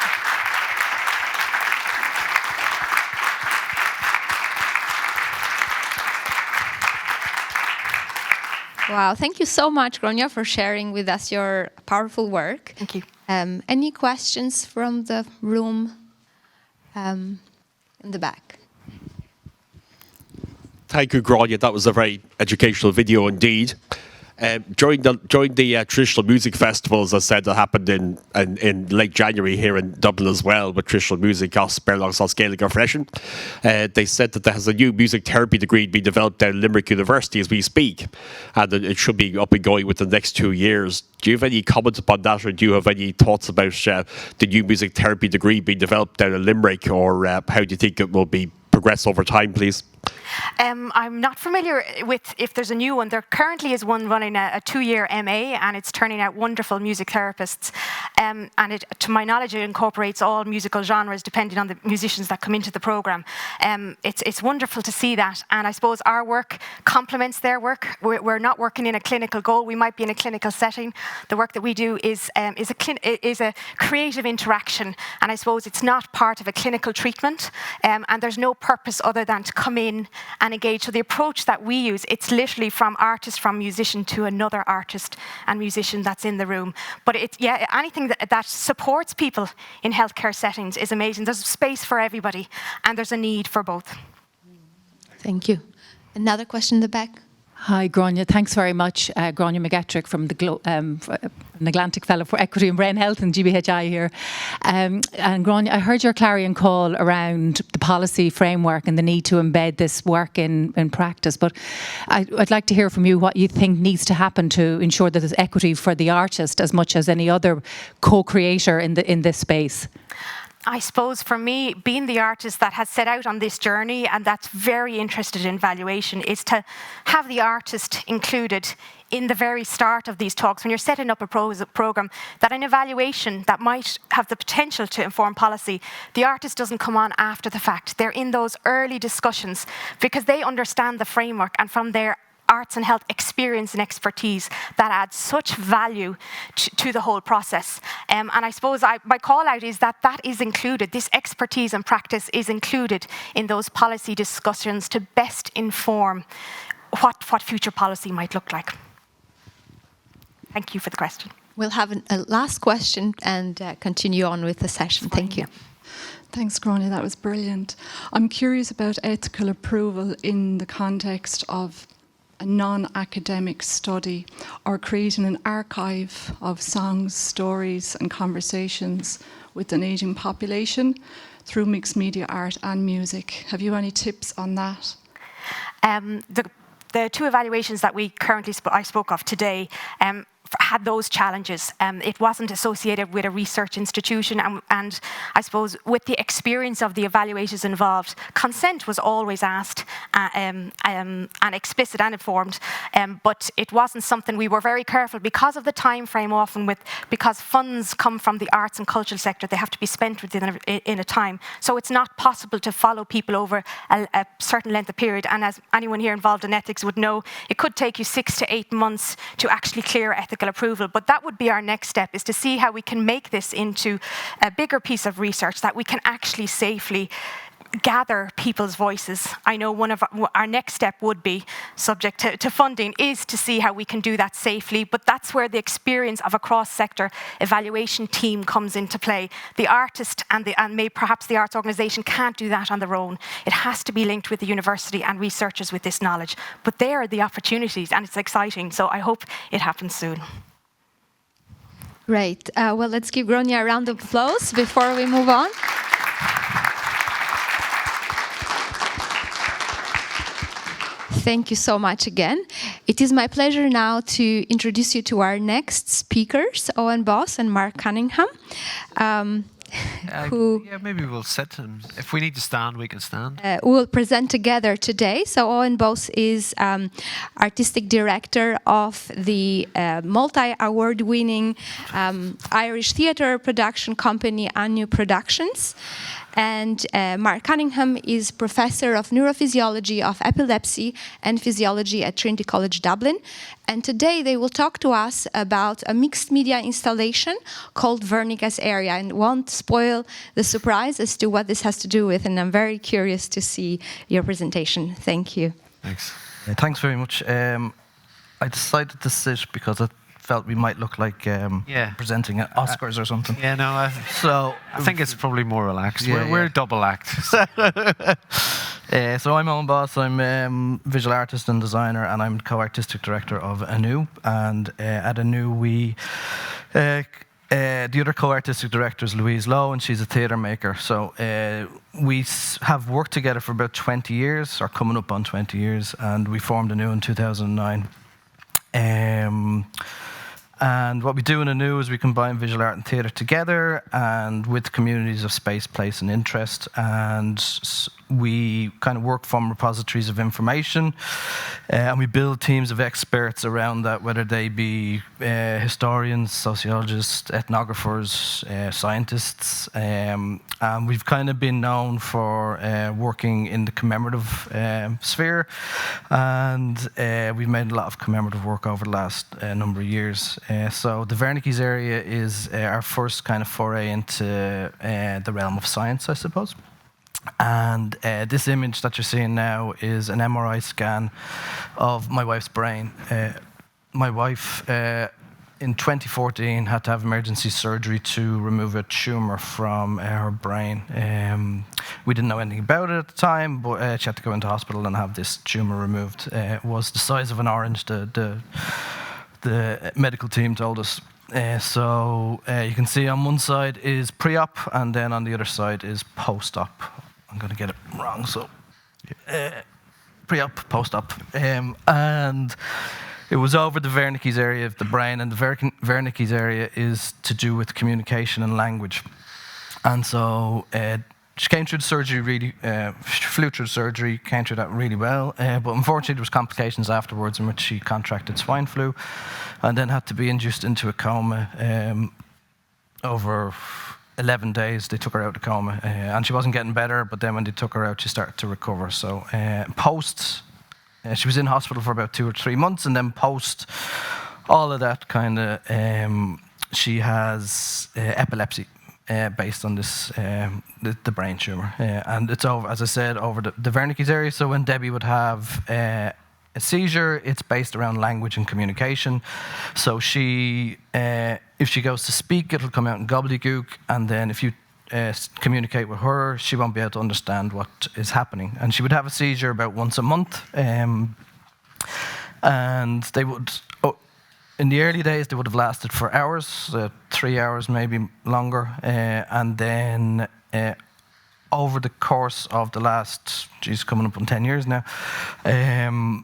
Wow, thank you so much, Gráinne, for sharing with us your powerful work. Thank you. Any questions from the room in the back? Thank you, Gráinne. That was a very educational video indeed. During the traditional music festivals, as I said, that happened in late January here in Dublin as well, with traditional music as Berlang's Gaelic Freshen. They said that there has a new music therapy degree being developed at Limerick University as we speak, and it should be up and going within the next 2 years. Do you have any comments upon that, or do you have any thoughts about the new music therapy degree being developed down in Limerick, or how do you think it will be progress over time, please? I'm not familiar with if there's a new one. There currently is one running a 2-year MA, and it's turning out wonderful music therapists. And it, to my knowledge, it incorporates all musical genres depending on the musicians that come into the programme. It's wonderful to see that, and I suppose our work complements their work. We're not working in a clinical goal. We might be in a clinical setting. The work that we do is a creative interaction, and I suppose it's not part of a clinical treatment, and there's no purpose other than to come in and engage. So the approach that we use, it's literally from musician to another artist and musician that's in the room. But anything that supports people in healthcare settings is amazing. There's space for everybody, and there's a need for both. Thank you. Another question in the back. Hi, Gráinne. Thanks very much. Gráinne McGettrick from the an Atlantic Fellow for Equity and Brain Health and GBHI here. And Gráinne, I heard your clarion call around the policy framework and the need to embed this work in practice. But I'd like to hear from you what you think needs to happen to ensure that there's equity for the artist as much as any other co-creator in this space. I suppose for me, being the artist that has set out on this journey and that's very interested in valuation, is to have the artist included in the very start of these talks, when you're setting up a program, that an evaluation that might have the potential to inform policy, the artist doesn't come on after the fact. They're in those early discussions because they understand the framework, and from their arts and health experience and expertise that adds such value to the whole process. And I suppose my call out is that is included, this expertise and practice is included in those policy discussions to best inform what future policy might look like. Thank you for the question. We'll have a last question and continue on with the session. Thank you. Thanks, Gráinne. That was brilliant. I'm curious about ethical approval in the context of a non-academic study or creating an archive of songs, stories and conversations with an ageing population through mixed media art and music. Have you any tips on that? The two evaluations that we currently I spoke of today had those challenges. It wasn't associated with a research institution, and I suppose with the experience of the evaluators involved, consent was always asked and explicit and informed, but it wasn't something we were very careful because of the time frame often because funds come from the arts and cultural sector, they have to be spent within a time. So it's not possible to follow people over a certain length of period, and as anyone here involved in ethics would know, it could take you 6 to 8 months to actually clear ethical approval. But that would be our next step, is to see how we can make this into a bigger piece of research that we can actually safely gather people's voices. I know one of our next step would be, subject to funding, is to see how we can do that safely, but that's where the experience of a cross-sector evaluation team comes into play. The artist and perhaps the arts organisation can't do that on their own. It has to be linked with the university and researchers with this knowledge. But there are the opportunities, and it's exciting, so I hope it happens soon. Great. Well, let's give Gráinne a round of applause before we move on. Thank you so much again. It is my pleasure now to introduce you to our next speakers, Owen Boss and Mark Cunningham. Maybe we'll sit, and if we need to stand, we can stand. We'll present together today. So Owen Boss is artistic director of the multi-award-winning Irish theatre production company Anu Productions. And Mark Cunningham is Professor of Neurophysiology of Epilepsy and Physiology at Trinity College Dublin. And today they will talk to us about a mixed media installation called Wernicke's Area, and won't spoil the surprise as to what this has to do with. And I'm very curious to see your presentation. Thank you. Thanks. Thanks very much. I decided to sit because I felt we might look like presenting at Oscars or something. Yeah, no. I think it's probably more relaxed. We're double act. So I'm Owen Boss. I'm visual artist and designer, and I'm co-artistic director of Anu. And at Anu, the other co-artistic director is Louise Lowe, and she's a theatre maker. So we have worked together for about 20 years, or coming up on 20 years, and we formed Anu in 2009. And what we do in Anu is we combine visual art and theatre together, and with communities of space, place and interest, and we kind of work from repositories of information, and we build teams of experts around that, whether they be historians, sociologists, ethnographers, scientists, and we've kind of been known for working in the commemorative sphere, and we've made a lot of commemorative work over the last number of years. So the Wernicke's Area is our first kind of foray into the realm of science, I suppose. And this image that you're seeing now is an MRI scan of my wife's brain. My wife in 2014 had to have emergency surgery to remove a tumor from her brain. We didn't know anything about it at the time, but she had to go into hospital and have this tumor removed. It was the size of an orange, the medical team told us. So you can see on one side is pre-op, and then on the other side is post-op. I'm going to get it wrong, so pre-op, post-op. And it was over the Wernicke's area of the brain, and the Wernicke's area is to do with communication and language. And so she came through the surgery she flew through the surgery, came through that really well, but unfortunately there was complications afterwards in which she contracted swine flu and then had to be induced into a coma. Over 11 days they took her out of coma, and she wasn't getting better, but then when they took her out she started to recover. So she was in hospital for about 2 or 3 months, and then post all of that kind of, she has epilepsy. Based on this, the brain tumor. And it's over, as I said, over the Wernicke's area. So when Debbie would have a seizure, it's based around language and communication. So she, if she goes to speak, it'll come out in gobbledygook. And then if you communicate with her, she won't be able to understand what is happening. And she would have a seizure about once a month. And they would... in the early days, they would have lasted for hours, 3 hours, maybe longer. And then over the course of the last, coming up on 10 years now, the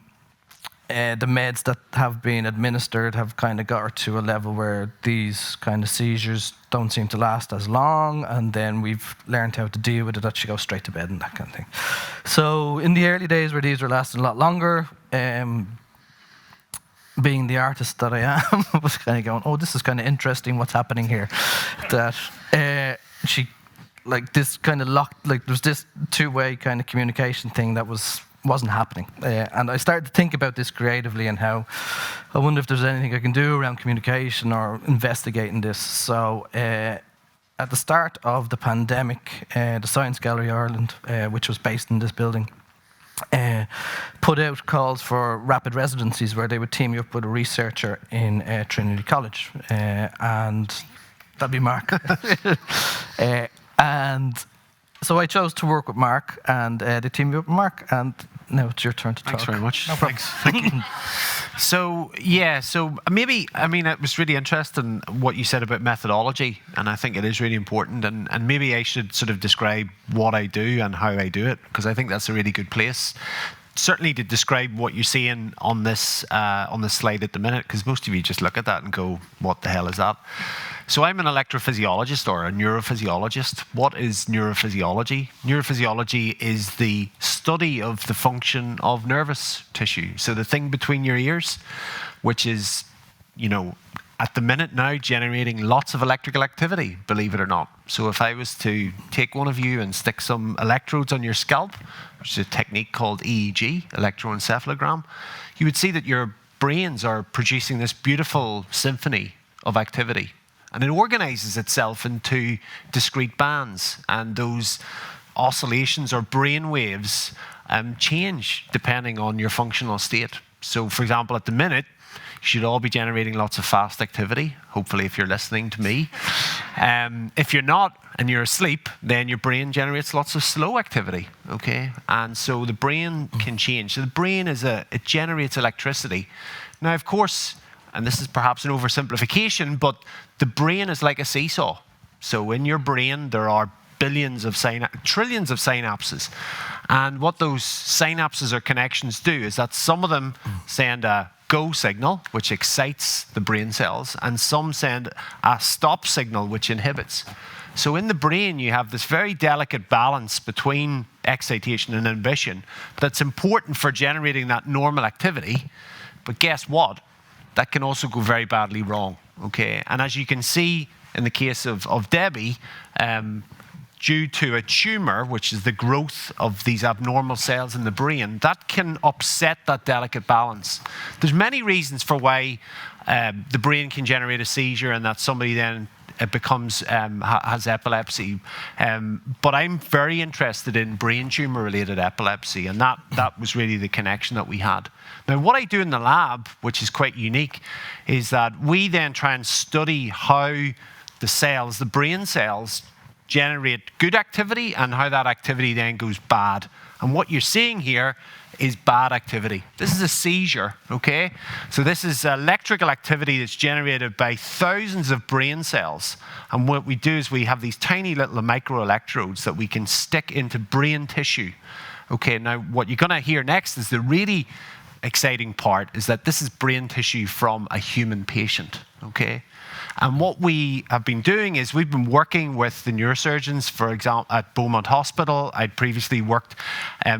meds that have been administered have kind of got her to a level where these kind of seizures don't seem to last as long. And then we've learned how to deal with it, that she goes straight to bed and that kind of thing. So in the early days where these were lasting a lot longer, being the artist that I am, I was kind of going, oh, this is kind of interesting what's happening here. That she, like this kind of locked, like there was this two-way kind of communication thing that wasn't happening. And I started to think about this creatively and how, I wonder if there's anything I can do around communication or investigating this. So at the start of the pandemic, the Science Gallery Ireland, which was based in this building, put out calls for rapid residencies where they would team you up with a researcher in Trinity College, and that'd be Mark. And so I chose to work with Mark, and they teamed me up with Mark, and now it's your turn to talk. Thanks very much. No problem. Thank you. So maybe, I mean, it was really interesting what you said about methodology, and I think it is really important, and maybe I should sort of describe what I do and how I do it, because I think that's a really good place. Certainly to describe what you're seeing on this slide at the minute, because most of you just look at that and go, what the hell is that? So I'm an electrophysiologist or a neurophysiologist. What is neurophysiology? Neurophysiology is the study of the function of nervous tissue. So the thing between your ears, which is, at the minute now generating lots of electrical activity, believe it or not. So if I was to take one of you and stick some electrodes on your scalp, which is a technique called EEG, electroencephalogram, you would see that your brains are producing this beautiful symphony of activity. And it organizes itself into discrete bands, and those oscillations or brain waves change depending on your functional state. So for example, at the minute, you should all be generating lots of fast activity, hopefully if you're listening to me. If you're not and you're asleep, then your brain generates lots of slow activity, okay? And so the brain can change. So the brain it generates electricity. Now, of course, and this is perhaps an oversimplification, but the brain is like a seesaw. So in your brain, there are trillions of synapses. And what those synapses or connections do is that some of them send a go signal, which excites the brain cells, and some send a stop signal, which inhibits. So in the brain, you have this very delicate balance between excitation and inhibition that's important for generating that normal activity. But guess what? That can also go very badly wrong, okay? And as you can see in the case of Debbie, due to a tumour, which is the growth of these abnormal cells in the brain, that can upset that delicate balance. There's many reasons for why the brain can generate a seizure and that somebody then has epilepsy. But I'm very interested in brain tumour-related epilepsy, and that was really the connection that we had. Now, what I do in the lab, which is quite unique, is that we then try and study how the cells, the brain cells, generate good activity and how that activity then goes bad. And what you're seeing here is bad activity. This is a seizure, okay? So this is electrical activity that's generated by thousands of brain cells. And what we do is we have these tiny little microelectrodes that we can stick into brain tissue. Okay, now what you're gonna hear next is the really exciting part, is that this is brain tissue from a human patient, okay? And what we have been doing is we've been working with the neurosurgeons, for example, at Beaumont Hospital. I'd previously worked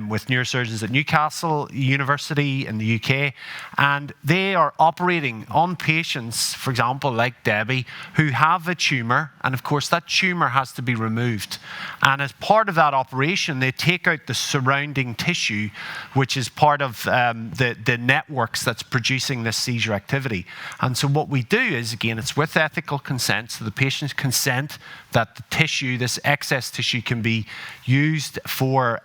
with neurosurgeons at Newcastle University in the UK, and they are operating on patients, for example, like Debbie, who have a tumour, and of course that tumour has to be removed. And as part of that operation, they take out the surrounding tissue, which is part of the networks that's producing this seizure activity. And so what we do is, again, it's with ethical consent, so the patients consent that the tissue, this excess tissue, can be used for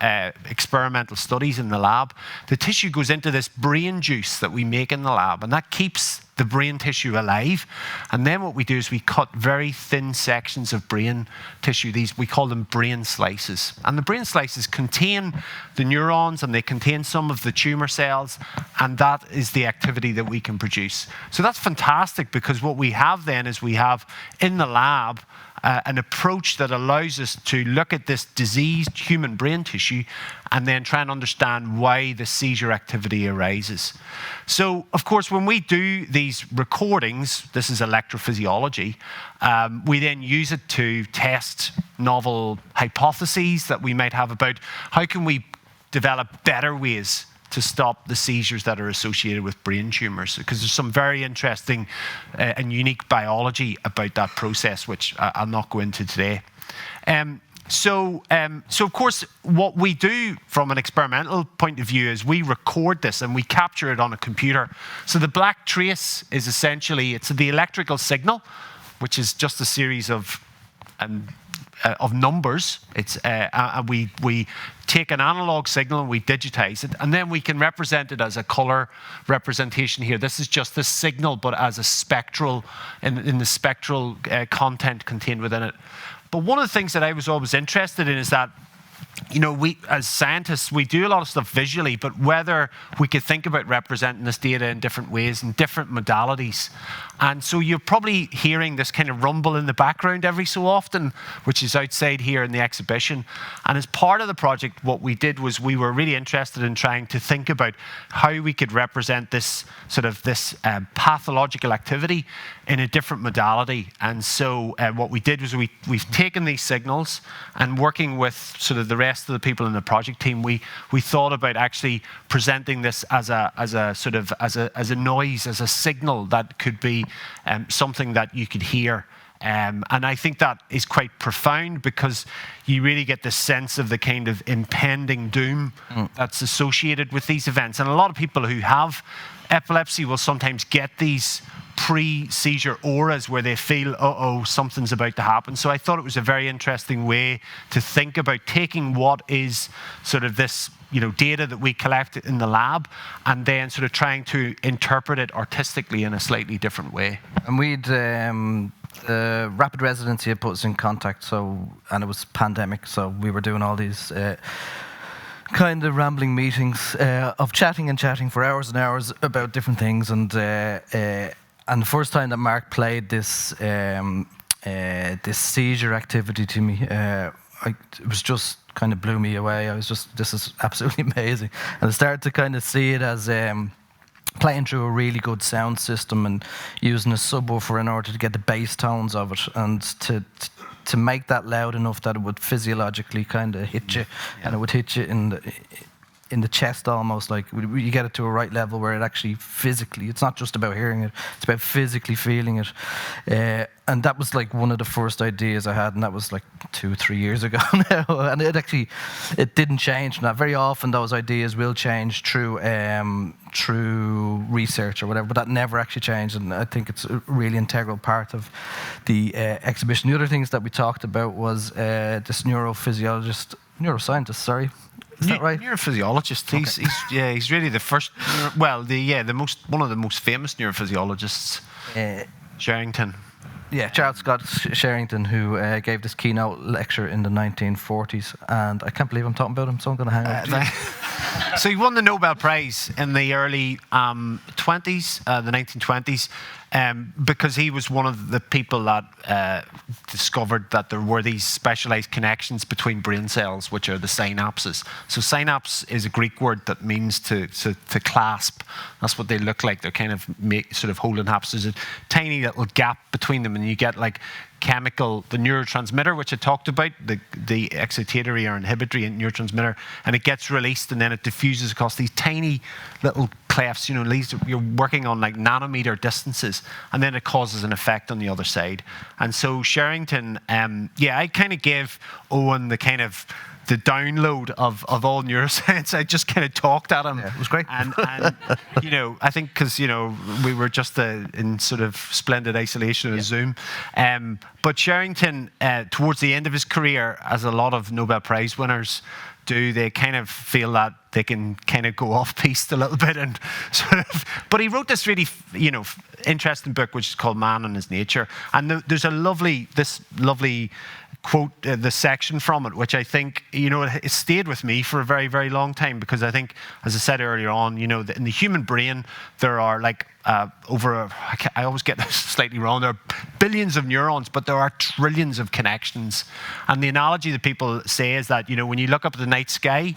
experimental studies in the lab. The tissue goes into this brain juice that we make in the lab, and that keeps the brain tissue alive. And then what we do is we cut very thin sections of brain tissue. We call them brain slices. And the brain slices contain the neurons, and they contain some of the tumor cells, and that is the activity that we can produce. So that's fantastic, because what we have then is we have in the lab an approach that allows us to look at this diseased human brain tissue and then try and understand why the seizure activity arises. So, of course, when we do these recordings, this is electrophysiology, we then use it to test novel hypotheses that we might have about how can we develop better ways to stop the seizures that are associated with brain tumours, because there's some very interesting and unique biology about that process, which I'll not go into today. So of course, what we do from an experimental point of view is we record this and we capture it on a computer. So the black trace is essentially, it's the electrical signal, which is just a series of numbers. It's we take an analog signal and we digitize it, and then we can represent it as a color representation here. This is just the signal, but as a spectral, in the spectral content contained within it. But one of the things that I was always interested in is that, you know, we as scientists, we do a lot of stuff visually, but whether we could think about representing this data in different ways, in different modalities. And so you're probably hearing this kind of rumble in the background every so often, which is outside here in the exhibition. And as part of the project, what we did was we were really interested in trying to think about how we could represent this sort of pathological activity in a different modality. And so what we did was we've taken these signals, and working with sort of the rest of the people in the project team, we thought about actually presenting this as a noise, as a signal that could be something that you could hear. And I think that is quite profound, because you really get the sense of the kind of impending doom that's associated with these events. And a lot of people who have epilepsy will sometimes get these pre-seizure auras where they feel, uh-oh, something's about to happen. So I thought it was a very interesting way to think about taking what is sort of this, you know, data that we collect in the lab, and then sort of trying to interpret it artistically in a slightly different way. And we'd rapid residency had put us in contact, and it was pandemic, so we were doing all these kind of rambling meetings of chatting for hours and hours about different things. And the first time that Mark played this seizure activity to me, it was just kind of blew me away. I was just, this is absolutely amazing. And I started to kind of see it as playing through a really good sound system and using a subwoofer in order to get the bass tones of it, and to make that loud enough that it would physiologically kind of hit you, and it would hit you in the chest almost, like you get it to a right level where it actually physically, it's not just about hearing it, it's about physically feeling it. and that was like one of the first ideas I had, and that was like 2-3 years ago now. And it didn't change. Now, very often those ideas will change through research or whatever, but that never actually changed. And I think it's a really integral part of the exhibition. The other things that we talked about was this neuroscientist. Sorry. Is that right? Neurophysiologist. Okay. He's really the first. One of the most famous neurophysiologists. Sherrington. Yeah, Charles Scott Sherrington, who gave this keynote lecture in the 1940s, and I can't believe I'm talking about him, so I'm going to hang up. So he won the Nobel Prize in the early 20s, the 1920s, because he was one of the people that discovered that there were these specialized connections between brain cells, which are the synapses. So synapse is a Greek word that means to clasp. That's what they look like. They're kind of sort of holding hands. There's a tiny little gap between them, and you get like the neurotransmitter, which I talked about, the excitatory or inhibitory neurotransmitter, and it gets released, and then it diffuses across these tiny little clefts. You're working on like nanometer distances, and then it causes an effect on the other side. And so Sherrington, I kind of gave Owen the download of all neuroscience. I just kind of talked at him. Yeah, it was great. And I think because, we were just in sort of splendid isolation of Zoom. But Sherrington, towards the end of his career, as a lot of Nobel Prize winners do, they kind of feel that they can kind of go off-piste a little bit and sort of... But he wrote this really, interesting book, which is called Man and His Nature. And there's this lovely quote, the section from it, which I think, it stayed with me for a very, very long time, because I think, as I said earlier on, in the human brain, there are like I always get this slightly wrong, there are billions of neurons, but there are trillions of connections. And the analogy that people say is that, when you look up at the night sky,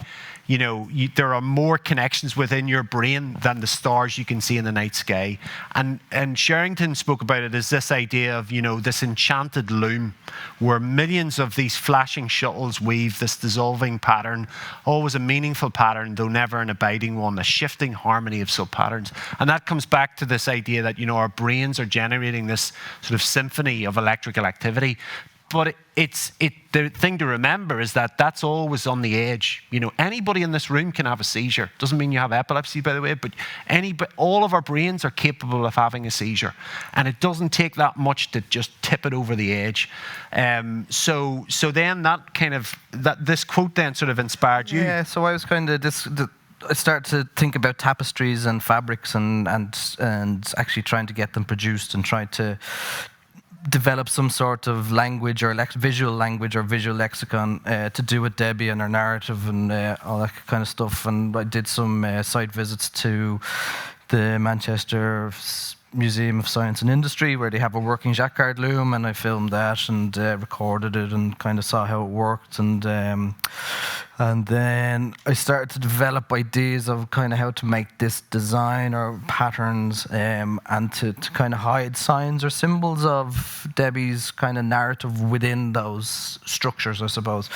there are more connections within your brain than the stars you can see in the night sky. And Sherrington spoke about it as this idea of, this enchanted loom where millions of these flashing shuttles weave this dissolving pattern, always a meaningful pattern, though never an abiding one, a shifting harmony of sub-patterns. And that comes back to this idea that, our brains are generating this sort of symphony of electrical activity. But the thing to remember is that that's always on the edge. Anybody in this room can have a seizure. Doesn't mean you have epilepsy, by the way, but all of our brains are capable of having a seizure. And it doesn't take that much to just tip it over the edge. So then this quote then sort of inspired you. Yeah, so I was kind of I started to think about tapestries and fabrics and actually trying to get them produced and trying to develop some sort of language or visual language or visual lexicon to do with Debbie and her narrative and all that kind of stuff. And I did some site visits to the Manchester Museum of Science and Industry, where they have a working jacquard loom, and I filmed that and recorded it and kind of saw how it worked. And then I started to develop ideas of kind of how to make this design or patterns and to kind of hide signs or symbols of Debbie's kind of narrative within those structures, I suppose.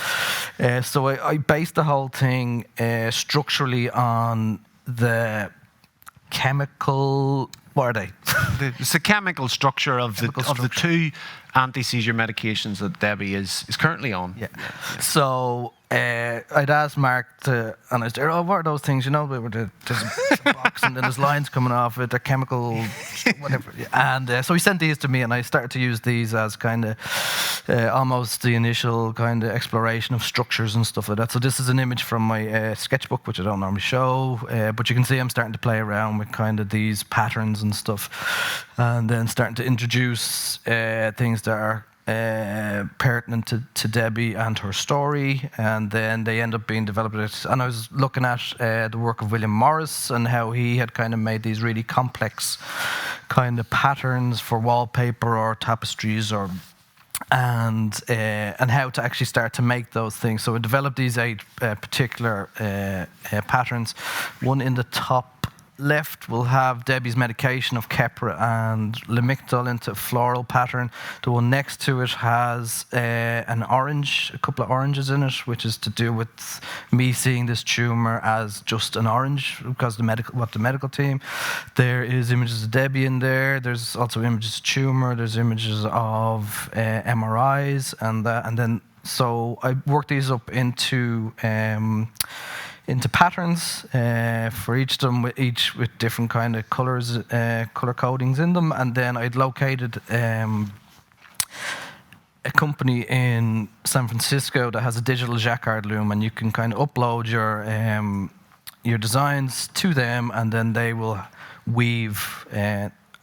So I based the whole thing structurally on the chemical... What are they? It's the chemical structure of the two anti-seizure medications that Debbie is currently on. Yeah. So I'd asked Mark and I was there, what are those things? There's a box and then there's lines coming off it, they're chemical, whatever. And so he sent these to me, and I started to use these as kind of almost the initial kind of exploration of structures and stuff like that. So this is an image from my sketchbook, which I don't normally show, but you can see I'm starting to play around with kind of these patterns and stuff, and then starting to introduce things that are pertinent to Debbie and her story, and then they end up being developed. And I was looking at the work of William Morris and how he had kind of made these really complex kind of patterns for wallpaper or tapestries and how to actually start to make those things. So I developed these 8 particular patterns. One in the top left, we'll have Debbie's medication of Keppra and Lamictal into a floral pattern. The one next to it has an orange, a couple of oranges in it, which is to do with me seeing this tumour as just an orange, because the medical team. There is images of Debbie in there. There's also images of tumour. There's images of MRIs and that, and then so I worked these up into patterns for each of them, with different kind of colors, color codings in them, and then I'd located a company in San Francisco that has a digital jacquard loom, and you can kind of upload your designs to them, and then they will weave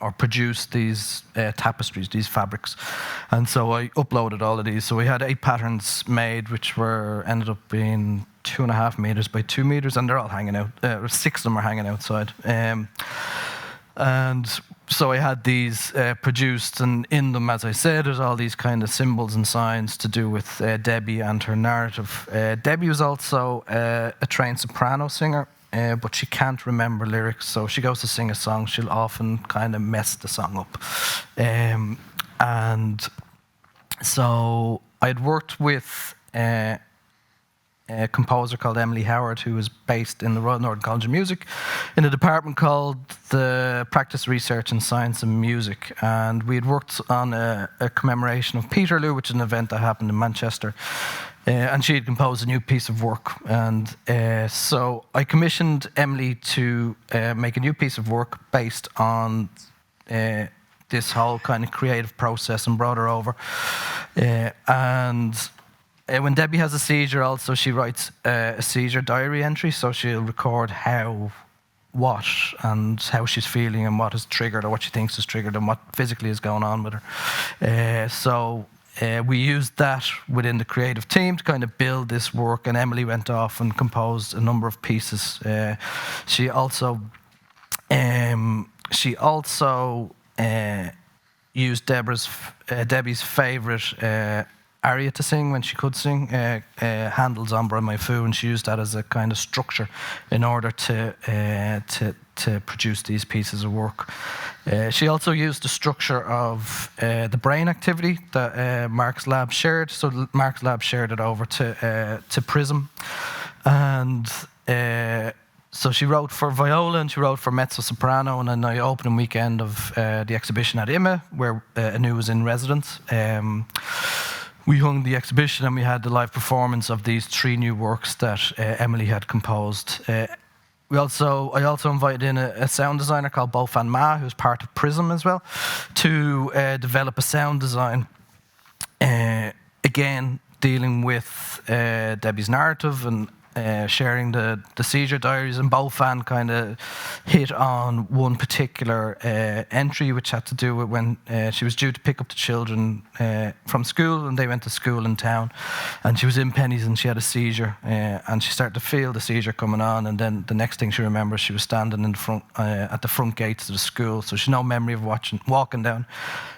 or produce these tapestries, these fabrics. And so I uploaded all of these. So we had 8 patterns made, which ended up being 2.5 meters by 2 meters, and they're all hanging out. 6 of them are hanging outside. And so I had these produced, and in them, as I said, there's all these kind of symbols and signs to do with Debbie and her narrative. Debbie was also a trained soprano singer, but she can't remember lyrics, so she goes to sing a song, she'll often kind of mess the song up. And so I'd worked with a composer called Emily Howard, who was based in the Royal Northern College of Music in a department called the Practice, Research and Science and Music. And we had worked on a commemoration of Peterloo, which is an event that happened in Manchester. And she had composed a new piece of work. And so I commissioned Emily to make a new piece of work based on this whole kind of creative process, and brought her over. And when Debbie has a seizure also, she writes a seizure diary entry, so she'll record what and how she's feeling and what has triggered, or what she thinks has triggered, and what physically is going on with her. So we used that within the creative team to kind of build this work, and Emily went off and composed a number of pieces. She also used Debbie's favourite aria to sing when she could sing, Handel's Ombra My Fu, and she used that as a kind of structure in order to produce these pieces of work. She also used the structure of the brain activity that Mark's lab shared. So Mark's lab shared it over to Prism, and so she wrote for viola and she wrote for mezzo soprano. And then the opening weekend of the exhibition at IMA, where Anu was in residence, we hung the exhibition and we had the live performance of these 3 new works that Emily had composed. I also invited in a sound designer called Bofan Ma, who's part of Prism as well, to develop a sound design, again dealing with Debbie's narrative and sharing the seizure diaries. And Bofan kind of hit on one particular entry, which had to do with when she was due to pick up the children from school, and they went to school in town, and she was in Penny's and she had a seizure, and she started to feel the seizure coming on, and then the next thing she remembers, she was standing in front at the front gates of the school, so she's no memory of walking down.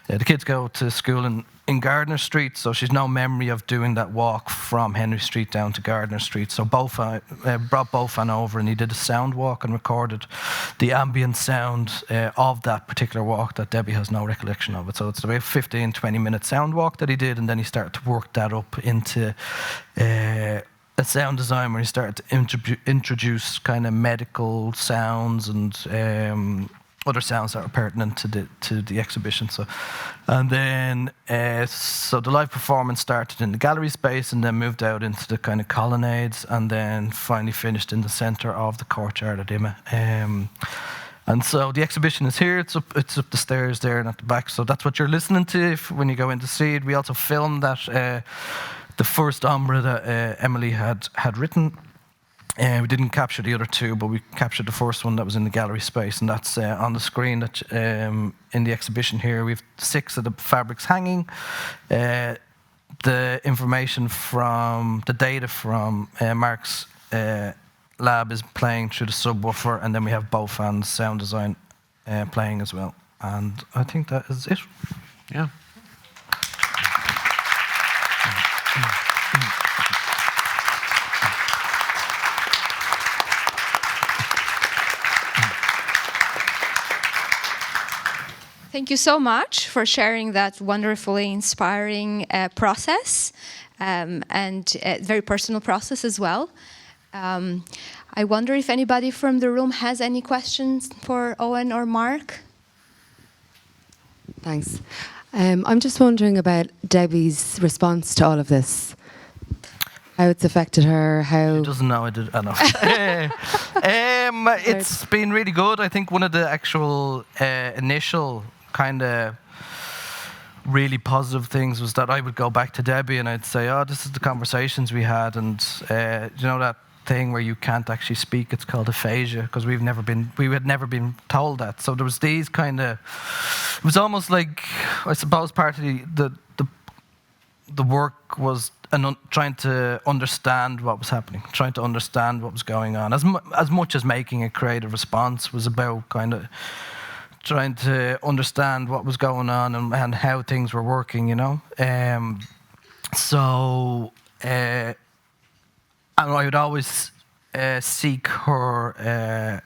The kids go to school in Gardner Street, so she's no memory of doing that walk from Henry Street down to Gardner Street. So brought Bofan over, and he did a sound walk and recorded the ambient sound of that particular walk that Debbie has no recollection of it. So it's about 15-20 minute sound walk that he did, and then he started to work that up into a sound design where he started to introduce kind of medical sounds and other sounds that were pertinent to the exhibition. So, and then so the live performance started in the gallery space, and then moved out into the kind of colonnades, and then finally finished in the centre of the courtyard at IMA. And so the exhibition is here. It's up the stairs there and at the back. So that's what you're listening to when you go in to see it. We also filmed that the first ombra that Emily had written. We didn't capture the other 2, but we captured the first one that was in the gallery space, and that's on the screen that in the exhibition here. We have 6 of the fabrics hanging. The information from the data from Mark's lab is playing through the subwoofer, and then we have Bofan's sound design playing as well. And I think that is it. Yeah. Thank you so much for sharing that wonderfully inspiring process and very personal process as well. I wonder if anybody from the room has any questions for Owen or Mark? Thanks. I'm just wondering about Debbie's response to all of this. How it's affected her, how... She doesn't know I did. I know. It's been really good. I think one of the actual initial kind of really positive things was that I would go back to Debbie and I'd say, oh, this is the conversations we had, and you know that thing where you can't actually speak, it's called aphasia, because we had never been told that. So there was these kind of, it was almost like, I suppose part of the work was trying to understand what was happening, trying to understand what was going on. As much as making a creative response was about kind of trying to understand what was going on and how things were working, you know. And I would always seek her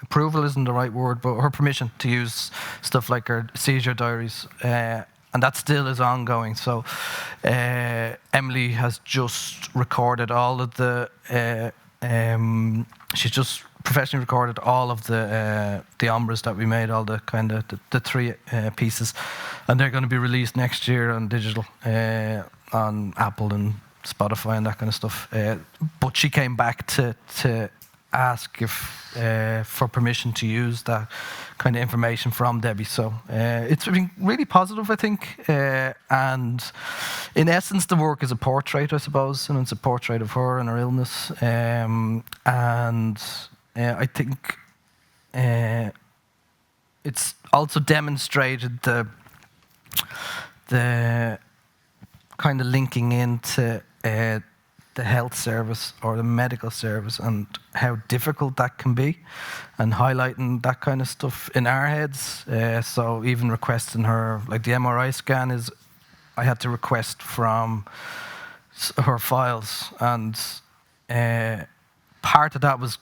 approval isn't the right word, but her permission to use stuff like her seizure diaries. And that still is ongoing. So Emily has just recorded all of the... she's just professionally recorded all of the ombres that we made, all the kind of the three pieces. And they're going to be released next year on digital, on Apple and Spotify and that kind of stuff. But she came back to ask if for permission to use that kind of information from Debbie. So it's been really positive, I think. And in essence, the work is a portrait, I suppose, and it's a portrait of her and her illness. And I think it's also demonstrated the kind of linking into the health service or the medical service and how difficult that can be, and highlighting that kind of stuff in our heads. So even requesting her, like the MRI scan is, I had to request from her files, and part of that was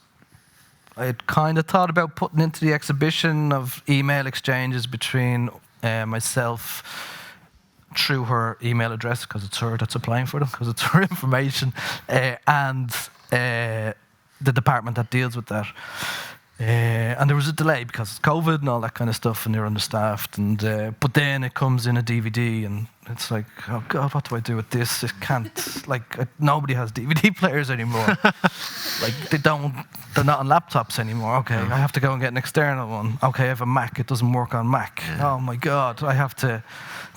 I had kind of thought about putting into the exhibition of email exchanges between myself through her email address, because it's her that's applying for them, because it's her information, and the department that deals with that. And there was a delay because of COVID and all that kind of stuff, and they're understaffed. And but then it comes in a DVD, and it's like, oh God, what do I do with this? It can't, like, nobody has DVD players anymore. Like, they're not on laptops anymore. Okay, I have to go and get an external one. Okay, I have a Mac, it doesn't work on Mac. Oh my God, I have to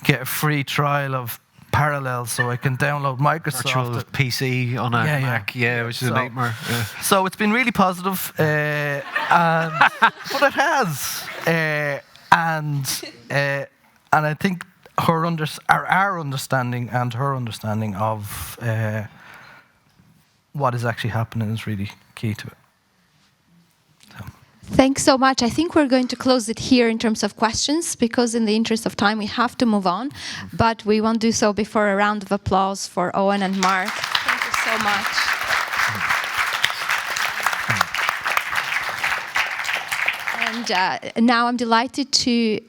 get a free trial of Parallels so I can download Microsoft. Virtual PC on a Mac, which is a nightmare. Yeah. So it's been really positive, but it has. And I think our understanding and her understanding of what is actually happening is really key to it. Thanks so much. I think we're going to close it here in terms of questions, because in the interest of time we have to move on, but we won't do so before a round of applause for Owen and Mark. Thank you so much. And now I'm delighted to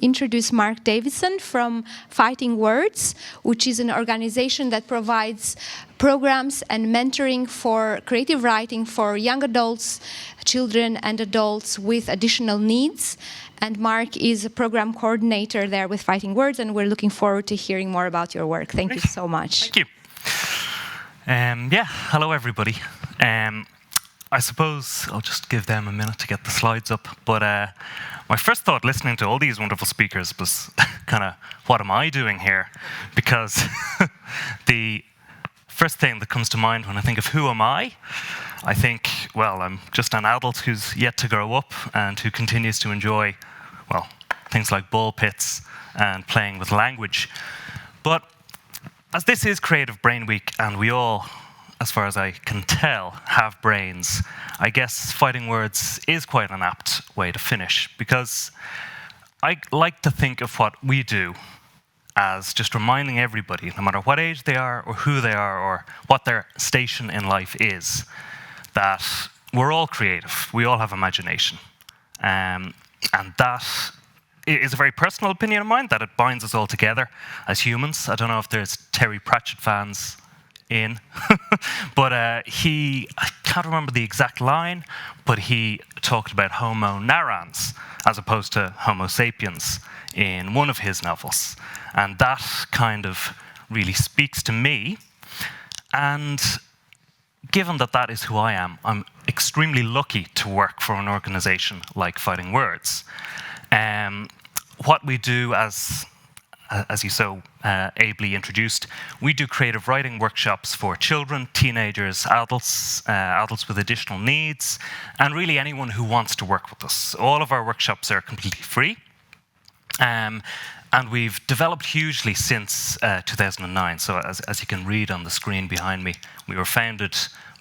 introduce Mark Davidson from Fighting Words, which is an organization that provides programs and mentoring for creative writing for young adults, children and adults with additional needs. And Mark is a program coordinator there with Fighting Words, and we're looking forward to hearing more about your work. Thank you so much. Thank you. Hello everybody. I suppose I'll just give them a minute to get the slides up. But my first thought listening to all these wonderful speakers was kind of, what am I doing here? Because the first thing that comes to mind when I think of who am I think, well, I'm just an adult who's yet to grow up and who continues to enjoy, well, things like ball pits and playing with language. But as this is Creative Brain Week and we all, as far as I can tell, have brains, I guess Fighting Words is quite an apt way to finish, because I like to think of what we do as just reminding everybody, no matter what age they are or who they are or what their station in life is, that we're all creative, we all have imagination. And that is a very personal opinion of mine, that it binds us all together as humans. I don't know if there's Terry Pratchett fans in, but I can't remember the exact line, but he talked about Homo narrans as opposed to Homo sapiens in one of his novels. And that kind of really speaks to me. And given that that is who I am, I'm extremely lucky to work for an organization like Fighting Words. What we do, as you so ably introduced, we do creative writing workshops for children, teenagers, adults, adults with additional needs, and really anyone who wants to work with us. All of our workshops are completely free. And we've developed hugely since 2009. So as you can read on the screen behind me, we were founded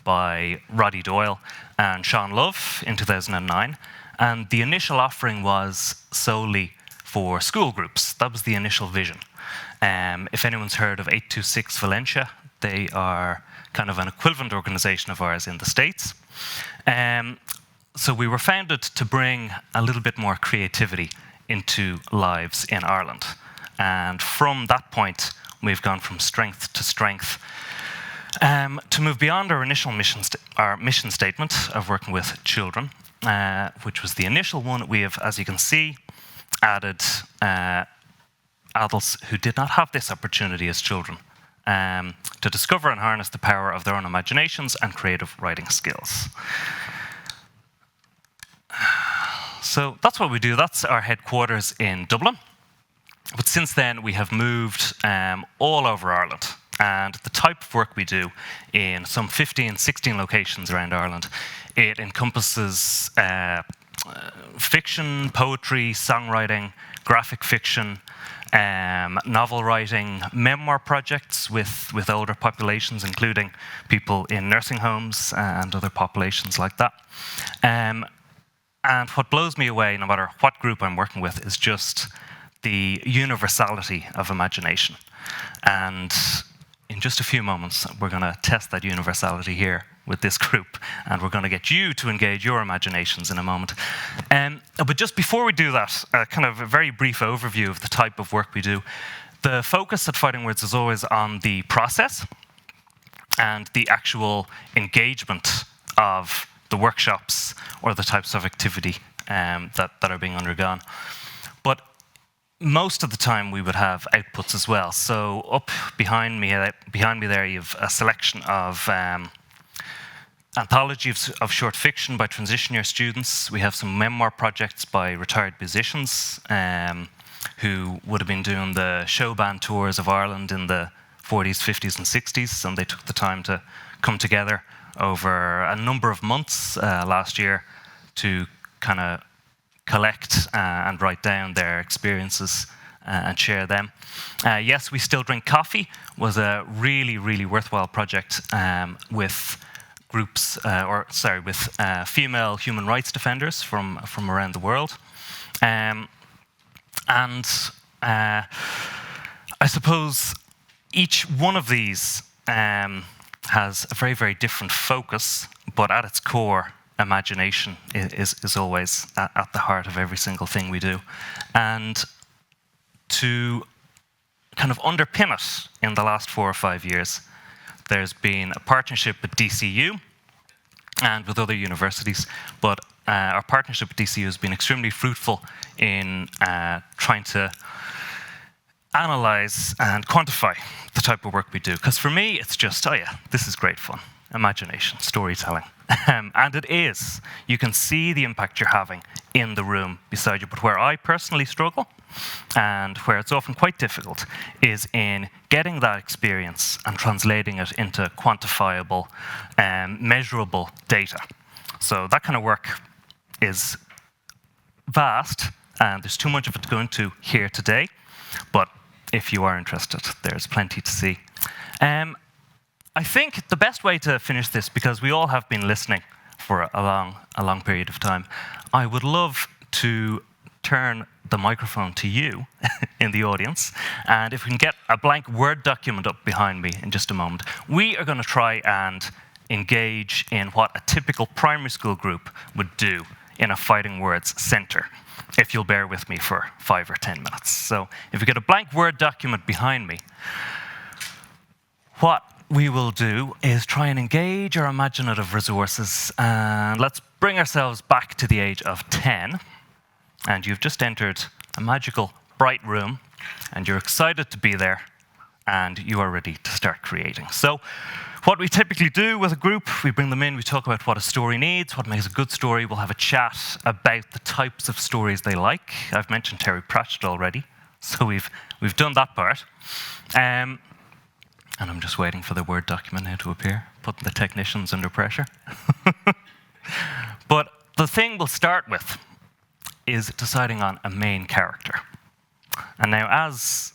by Roddy Doyle and Sean Love in 2009. And the initial offering was solely for school groups. That was the initial vision. If anyone's heard of 826 Valencia, they are kind of an equivalent organization of ours in the States. So we were founded to bring a little bit more creativity into lives in Ireland. And from that point, we've gone from strength to strength to move beyond our initial mission statement of working with children, which was the initial one. We have, as you can see, added adults who did not have this opportunity as children to discover and harness the power of their own imaginations and creative writing skills. So that's what we do. That's our headquarters in Dublin. But since then, we have moved all over Ireland. And the type of work we do in some 15, 16 locations around Ireland, it encompasses fiction, poetry, songwriting, graphic fiction, novel writing, memoir projects with older populations, including people in nursing homes and other populations like that. And what blows me away, no matter what group I'm working with, is just the universality of imagination. And in just a few moments, we're going to test that universality here with this group, and we're going to get you to engage your imaginations in a moment. But just before we do that, kind of a very brief overview of the type of work we do. The focus at Fighting Words is always on the process and the actual engagement of the workshops or the types of activity that are being undergone. But most of the time we would have outputs as well. So up behind me there, you have a selection of anthologies of short fiction by transition year students. We have some memoir projects by retired musicians who would have been doing the show band tours of Ireland in the 40s, 50s, and 60s, and they took the time to come together over a number of months last year to kind of collect and write down their experiences and share them. Yes, We Still Drink Coffee was a really, really worthwhile project with groups, with female human rights defenders from around the world. And I suppose each one of these has a very, very different focus, but at its core, imagination is always at the heart of every single thing we do. And to kind of underpin it in the last 4 or 5 years, there's been a partnership with DCU and with other universities, but our partnership with DCU has been extremely fruitful in trying to analyze and quantify the type of work we do. Because for me, it's just, oh yeah, this is great fun. Imagination, storytelling. And it is. You can see the impact you're having in the room beside you. But where I personally struggle, and where it's often quite difficult, is in getting that experience and translating it into quantifiable, measurable data. So that kind of work is vast, and there's too much of it to go into here today. But if you are interested, there's plenty to see. I think the best way to finish this, because we all have been listening for a long period of time, I would love to turn the microphone to you in the audience, and if we can get a blank Word document up behind me in just a moment, we are going to try and engage in what a typical primary school group would do in a Fighting Words centre. if you'll bear with me for 5 or 10 minutes. So if you get a blank Word document behind me, what we will do is try and engage our imaginative resources, and let's bring ourselves back to the age of 10. And you've just entered a magical, bright room, and you're excited to be there, and you are ready to start creating. So what we typically do with a group, we bring them in, we talk about what a story needs, what makes a good story. We'll have a chat about the types of stories they like. I've mentioned Terry Pratchett already, so we've done that part. And I'm just waiting for the Word document now to appear, putting the technicians under pressure. But the thing we'll start with is deciding on a main character. And now, as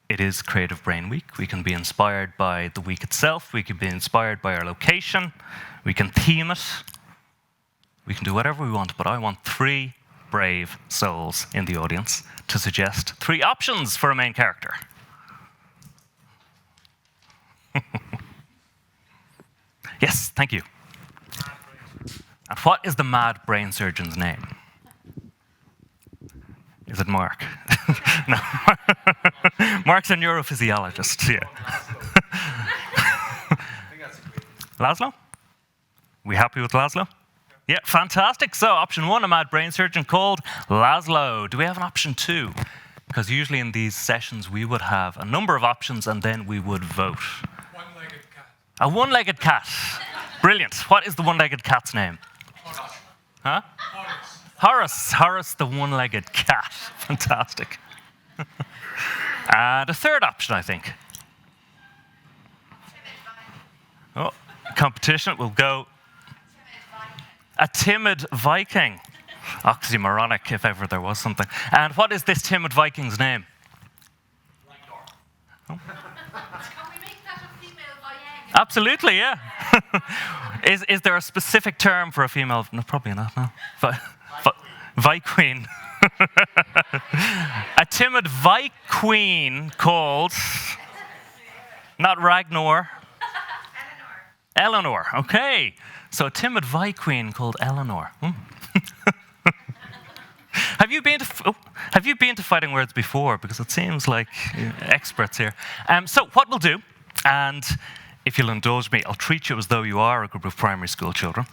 it is Creative Brain Week, we can be inspired by the week itself, we can be inspired by our location, we can theme it, we can do whatever we want, but I want 3 brave souls in the audience to suggest 3 options for a main character. Yes, thank you. And what is the mad brain surgeon's name? Is it Mark? No. Mark's a neurophysiologist, yeah. Laszlo? We happy with Laszlo? Yeah, fantastic. So option 1, a mad brain surgeon called Laszlo. Do we have an option 2? Because usually in these sessions we would have a number of options and then we would vote. One-legged cat. A one-legged cat. Brilliant. What is the one-legged cat's name? Huh? Horace. Horace the one-legged cat. Fantastic. And a third option, I think. Oh, competition will go. A timid Viking. Oxymoronic, if ever there was something. And what is this timid Viking's name? Oh. Absolutely, yeah. Is there a specific term for a female? No, probably not, no. Vi-queen. A timid Vi-queen called, not Ragnar. Eleanor, okay. So a timid Vi-queen called Eleanor. Have you been to Fighting Words before? Because it seems like experts here. So what we'll do, and if you'll indulge me, I'll treat you as though you are a group of primary school children.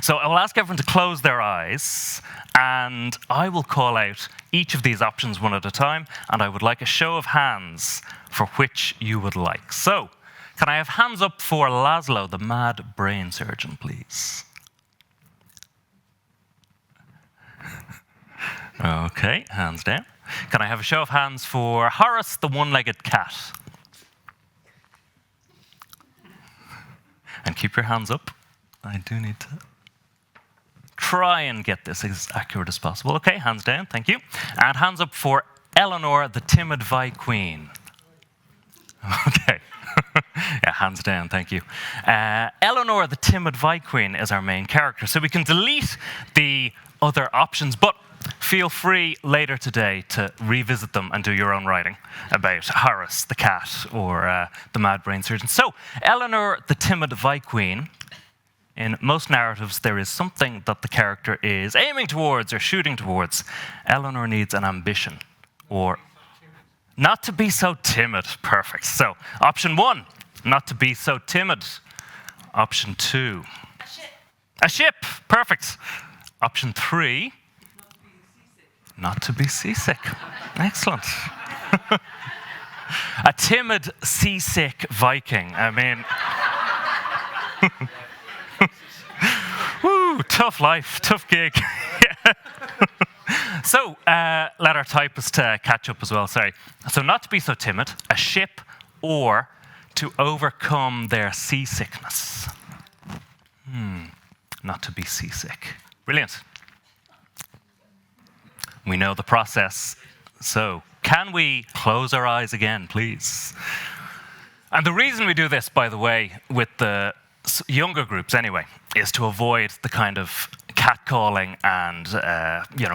So I will ask everyone to close their eyes, and I will call out each of these options one at a time, and I would like a show of hands for which you would like. So, can I have hands up for Laszlo, the mad brain surgeon, please? Okay, hands down. Can I have a show of hands for Horace, the one-legged cat? And keep your hands up. I do need to try and get this as accurate as possible. Okay, hands down, thank you. And hands up for Eleanor, the timid Vi-queen. Okay. Yeah, hands down, thank you. Eleanor, the timid Vi-queen is our main character. So we can delete the other options, but feel free later today to revisit them and do your own writing about Horace, the cat, or the mad brain surgeon. So, Eleanor, the timid Vi-queen, in most narratives, there is something that the character is aiming towards or shooting towards. Eleanor needs an ambition, or not to be so timid. Perfect. So, option 1, not to be so timid. Option 2, a ship. A ship. Perfect. Option 3, not to be seasick. Excellent. A timid, seasick Viking. I mean, woo, tough life, tough gig. So, let our typist catch up as well, sorry. So, not to be so timid, a ship, or to overcome their seasickness. Not to be seasick. Brilliant. We know the process. So, can we close our eyes again, please? And the reason we do this, by the way, with the younger groups anyway, is to avoid the kind of catcalling and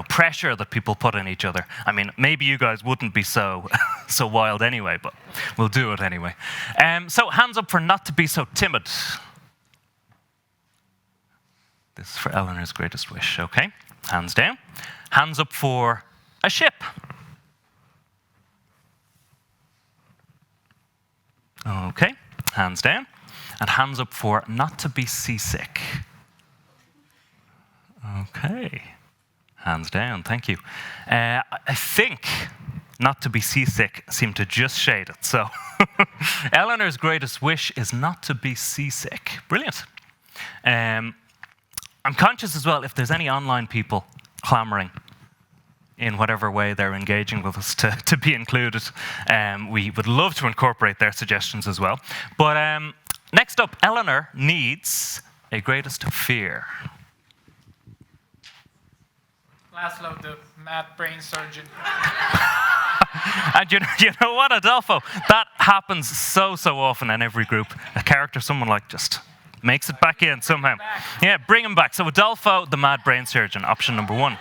pressure that people put on each other. I mean, maybe you guys wouldn't be so wild anyway, but we'll do it anyway. So, hands up for not to be so timid. This is for Eleanor's greatest wish, okay? Hands down. Hands up for a ship. Okay, hands down. And hands up for not to be seasick. Okay, hands down, thank you. I think not to be seasick seemed to just shade it. So Eleanor's greatest wish is not to be seasick. Brilliant. I'm conscious as well if there's any online people clamoring in whatever way they're engaging with us to be included. We would love to incorporate their suggestions as well. But next up, Eleanor needs a greatest fear. Laszlo, the mad brain surgeon. And you know what, Adolfo? That happens so often in every group. A character someone like just makes it back in somehow. Yeah, bring him back. So Adolfo, the mad brain surgeon, option number 1.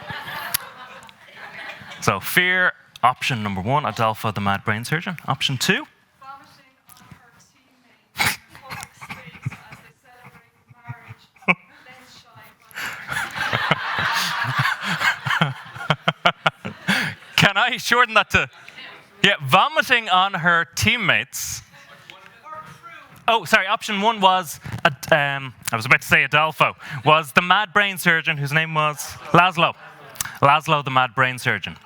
So fear, option number 1, Adolfo, the mad brain surgeon. Option 2. Can I shorten that to, vomiting on her teammates. Oh, sorry, option 1 was, I was about to say Adolfo, was the mad brain surgeon whose name was Laszlo. Laszlo, the mad brain surgeon.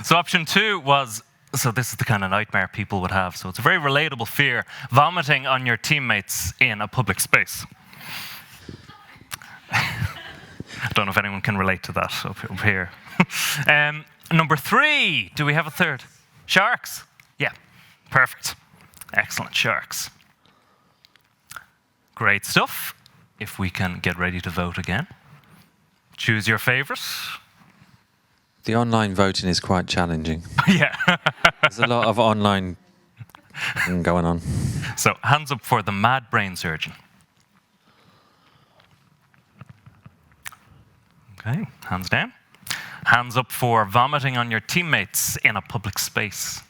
So option 2 was, so this is the kind of nightmare people would have. So it's a very relatable fear, vomiting on your teammates in a public space. I don't know if anyone can relate to that up here. Number 3, do we have a third? Sharks? Yeah, perfect. Excellent, sharks. Great stuff. If we can get ready to vote again. Choose your favorite. The online voting is quite challenging. Yeah. There's a lot of online going on. So, hands up for the mad brain surgeon. Okay, hands down. Hands up for vomiting on your teammates in a public space.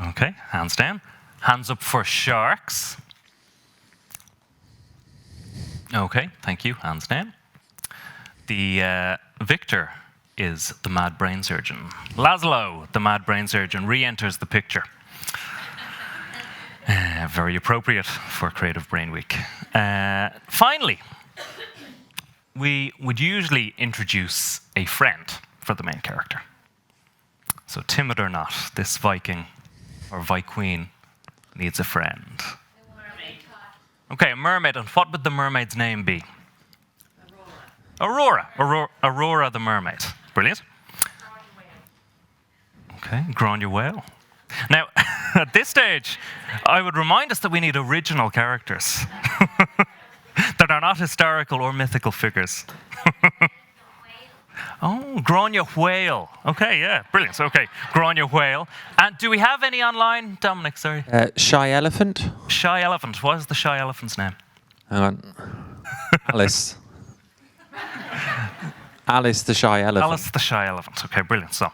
Okay, hands down. Hands up for sharks. Okay, thank you, hands down. The victor is the mad brain surgeon. Laszlo, the mad brain surgeon, re-enters the picture. Very appropriate for Creative Brain Week. Finally, we would usually introduce a friend for the main character. So timid or not, this Viking or Viqueen needs a friend. Okay, a mermaid. And what would the mermaid's name be? Aurora. Aurora the mermaid. Brilliant. Okay, Gráinne whale. Now, at this stage, I would remind us that we need original characters that are not historical or mythical figures. Oh, Gráinne whale. Okay, yeah, brilliant. Okay, Gráinne whale. And do we have any online, Dominic? Sorry. Shy elephant. Shy elephant. What is the shy elephant's name? Hang on. Alice. Alice the shy elephant. Alice the shy elephant. Okay, brilliant. So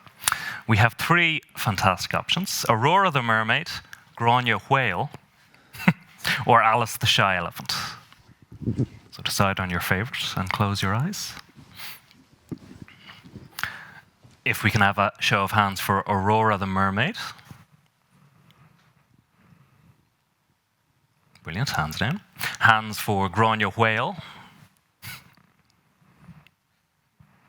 we have 3 fantastic options: Aurora the mermaid, Gráinne whale, or Alice the shy elephant. So decide on your favorite and close your eyes. If we can have a show of hands for Aurora the mermaid. Brilliant, hands down. Hands for Gráinne whale.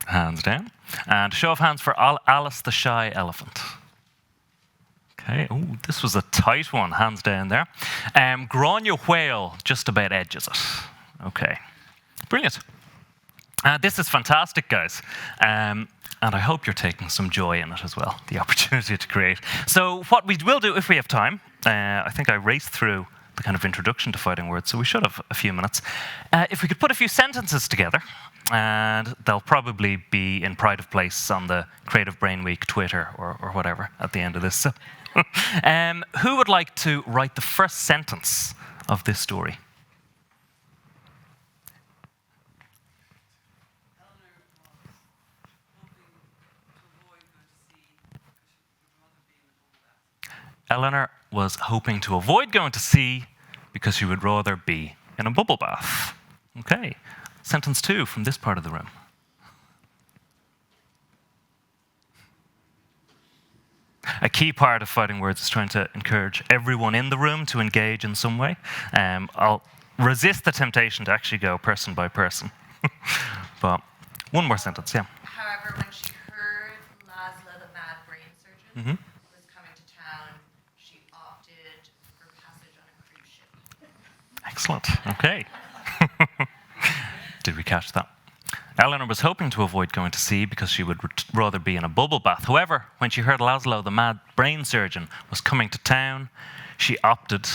Hands down. And show of hands for Alice the shy elephant. Okay, oh, this was a tight one, hands down there. Gráinne whale just about edges it. Okay, brilliant. This is fantastic, guys. And I hope you're taking some joy in it as well, the opportunity to create. So what we will do, if we have time, I think I raced through the kind of introduction to fighting words, so we should have a few minutes. If we could put a few sentences together, and they'll probably be in pride of place on the Creative Brain Week Twitter or whatever at the end of this. So, who would like to write the first sentence of this story? Eleanor was hoping to avoid going to sea because she would rather be in a bubble bath. Okay. Sentence 2 from this part of the room. A key part of Fighting Words is trying to encourage everyone in the room to engage in some way. I'll resist the temptation to actually go person by person. But one more sentence, yeah. However, when she heard Laszlo, the mad brain surgeon, was coming to town, she opted for passage on a cruise ship. Excellent. Okay. Did we catch that? Eleanor was hoping to avoid going to sea because she would rather be in a bubble bath. However, when she heard Laszlo, the mad brain surgeon, was coming to town, she opted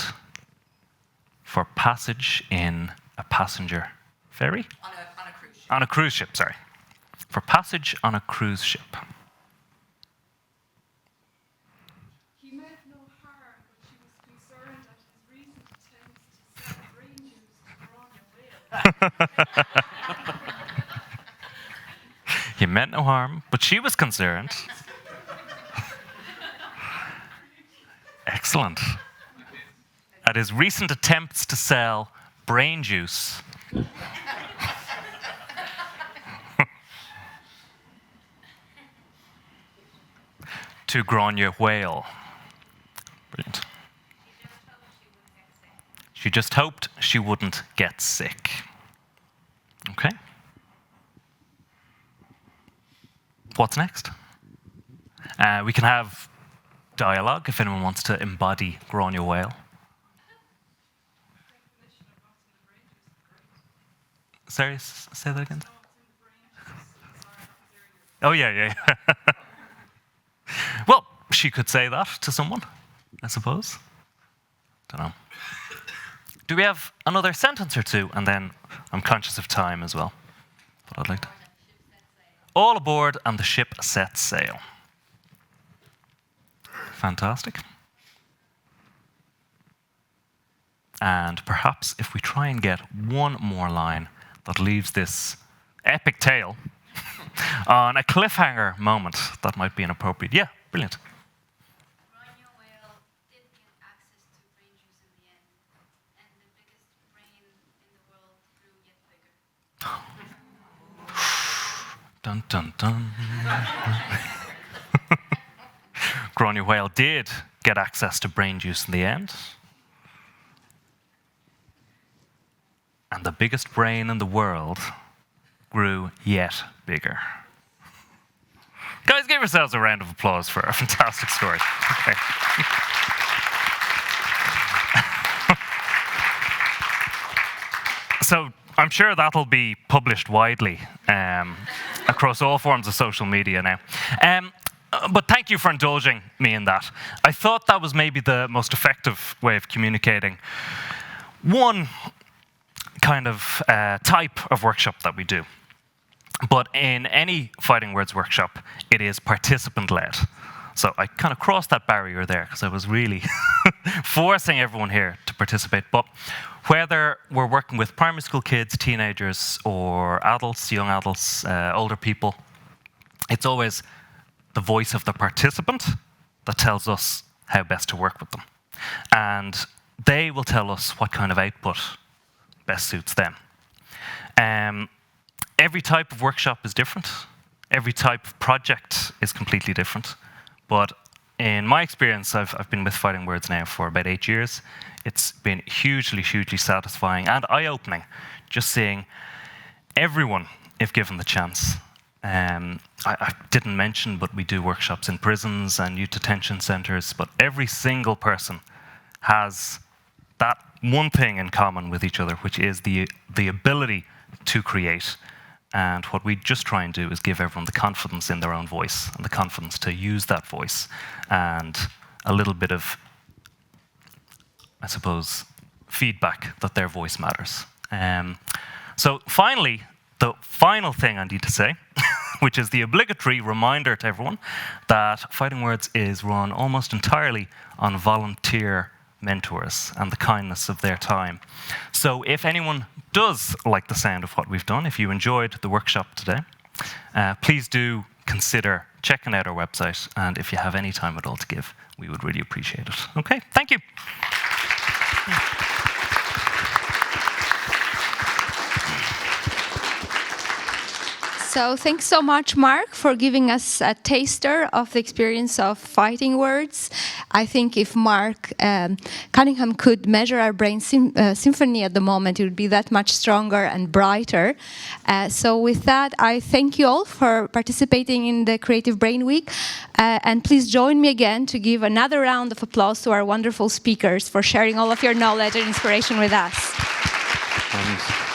for passage in a passenger ferry? On a cruise ship. On a cruise ship, sorry. For passage on a cruise ship. He meant no harm, but she was concerned at his recent attempts to sell brain juice to Gráinne. He meant no harm, but she was concerned. Excellent. At his recent attempts to sell brain juice to Gráinne whale. Brilliant. She just hoped she wouldn't get sick. Okay. What's next? We can have dialogue if anyone wants to embody Gráinne whale. Sorry, say that again. Oh, yeah. Well, she could say that to someone, I suppose. Don't know. Do we have another sentence or two? And then I'm conscious of time as well. But I'd like to. All aboard and the ship sets sail. Fantastic. And perhaps if we try and get one more line that leaves this epic tale on a cliffhanger moment, that might be inappropriate. Yeah, brilliant. Gráinne whale did get access to brain juice in the end, and the biggest brain in the world grew yet bigger. Dun, dun, dun. Gráinne whale did get access to brain juice in the end. And the biggest brain in the world grew yet bigger. Guys, give yourselves a round of applause for a fantastic story. Okay. So I'm sure that'll be published widely across all forms of social media now. But thank you for indulging me in that. I thought that was maybe the most effective way of communicating one kind of type of workshop that we do. But in any Fighting Words workshop, it is participant-led. So I kind of crossed that barrier there because I was really forcing everyone here to participate. But whether we're working with primary school kids, teenagers, or adults, young adults, older people, it's always the voice of the participant that tells us how best to work with them. And they will tell us what kind of output best suits them. Every type of workshop is different. Every type of project is completely different. But in my experience, I've been with Fighting Words now for about 8 years. It's been hugely, hugely satisfying and eye-opening just seeing everyone, if given the chance. I didn't mention, but we do workshops in prisons and youth detention centres, but every single person has that one thing in common with each other, which is the ability to create. And what we just try and do is give everyone the confidence in their own voice and the confidence to use that voice and a little bit of, I suppose, feedback that their voice matters. So finally, the final thing I need to say, which is the obligatory reminder to everyone that Fighting Words is run almost entirely on volunteer mentors and the kindness of their time. So if anyone does like the sound of what we've done, if you enjoyed the workshop today, please do consider checking out our website, and if you have any time at all to give, we would really appreciate it. Okay, thank you. So thanks so much, Mark, for giving us a taster of the experience of fighting words. I think if Mark Cunningham could measure our brain symphony at the moment, it would be that much stronger and brighter. So with that, I thank you all for participating in the Creative Brain Week. And please join me again to give another round of applause to our wonderful speakers for sharing all of your knowledge and inspiration with us. Thanks.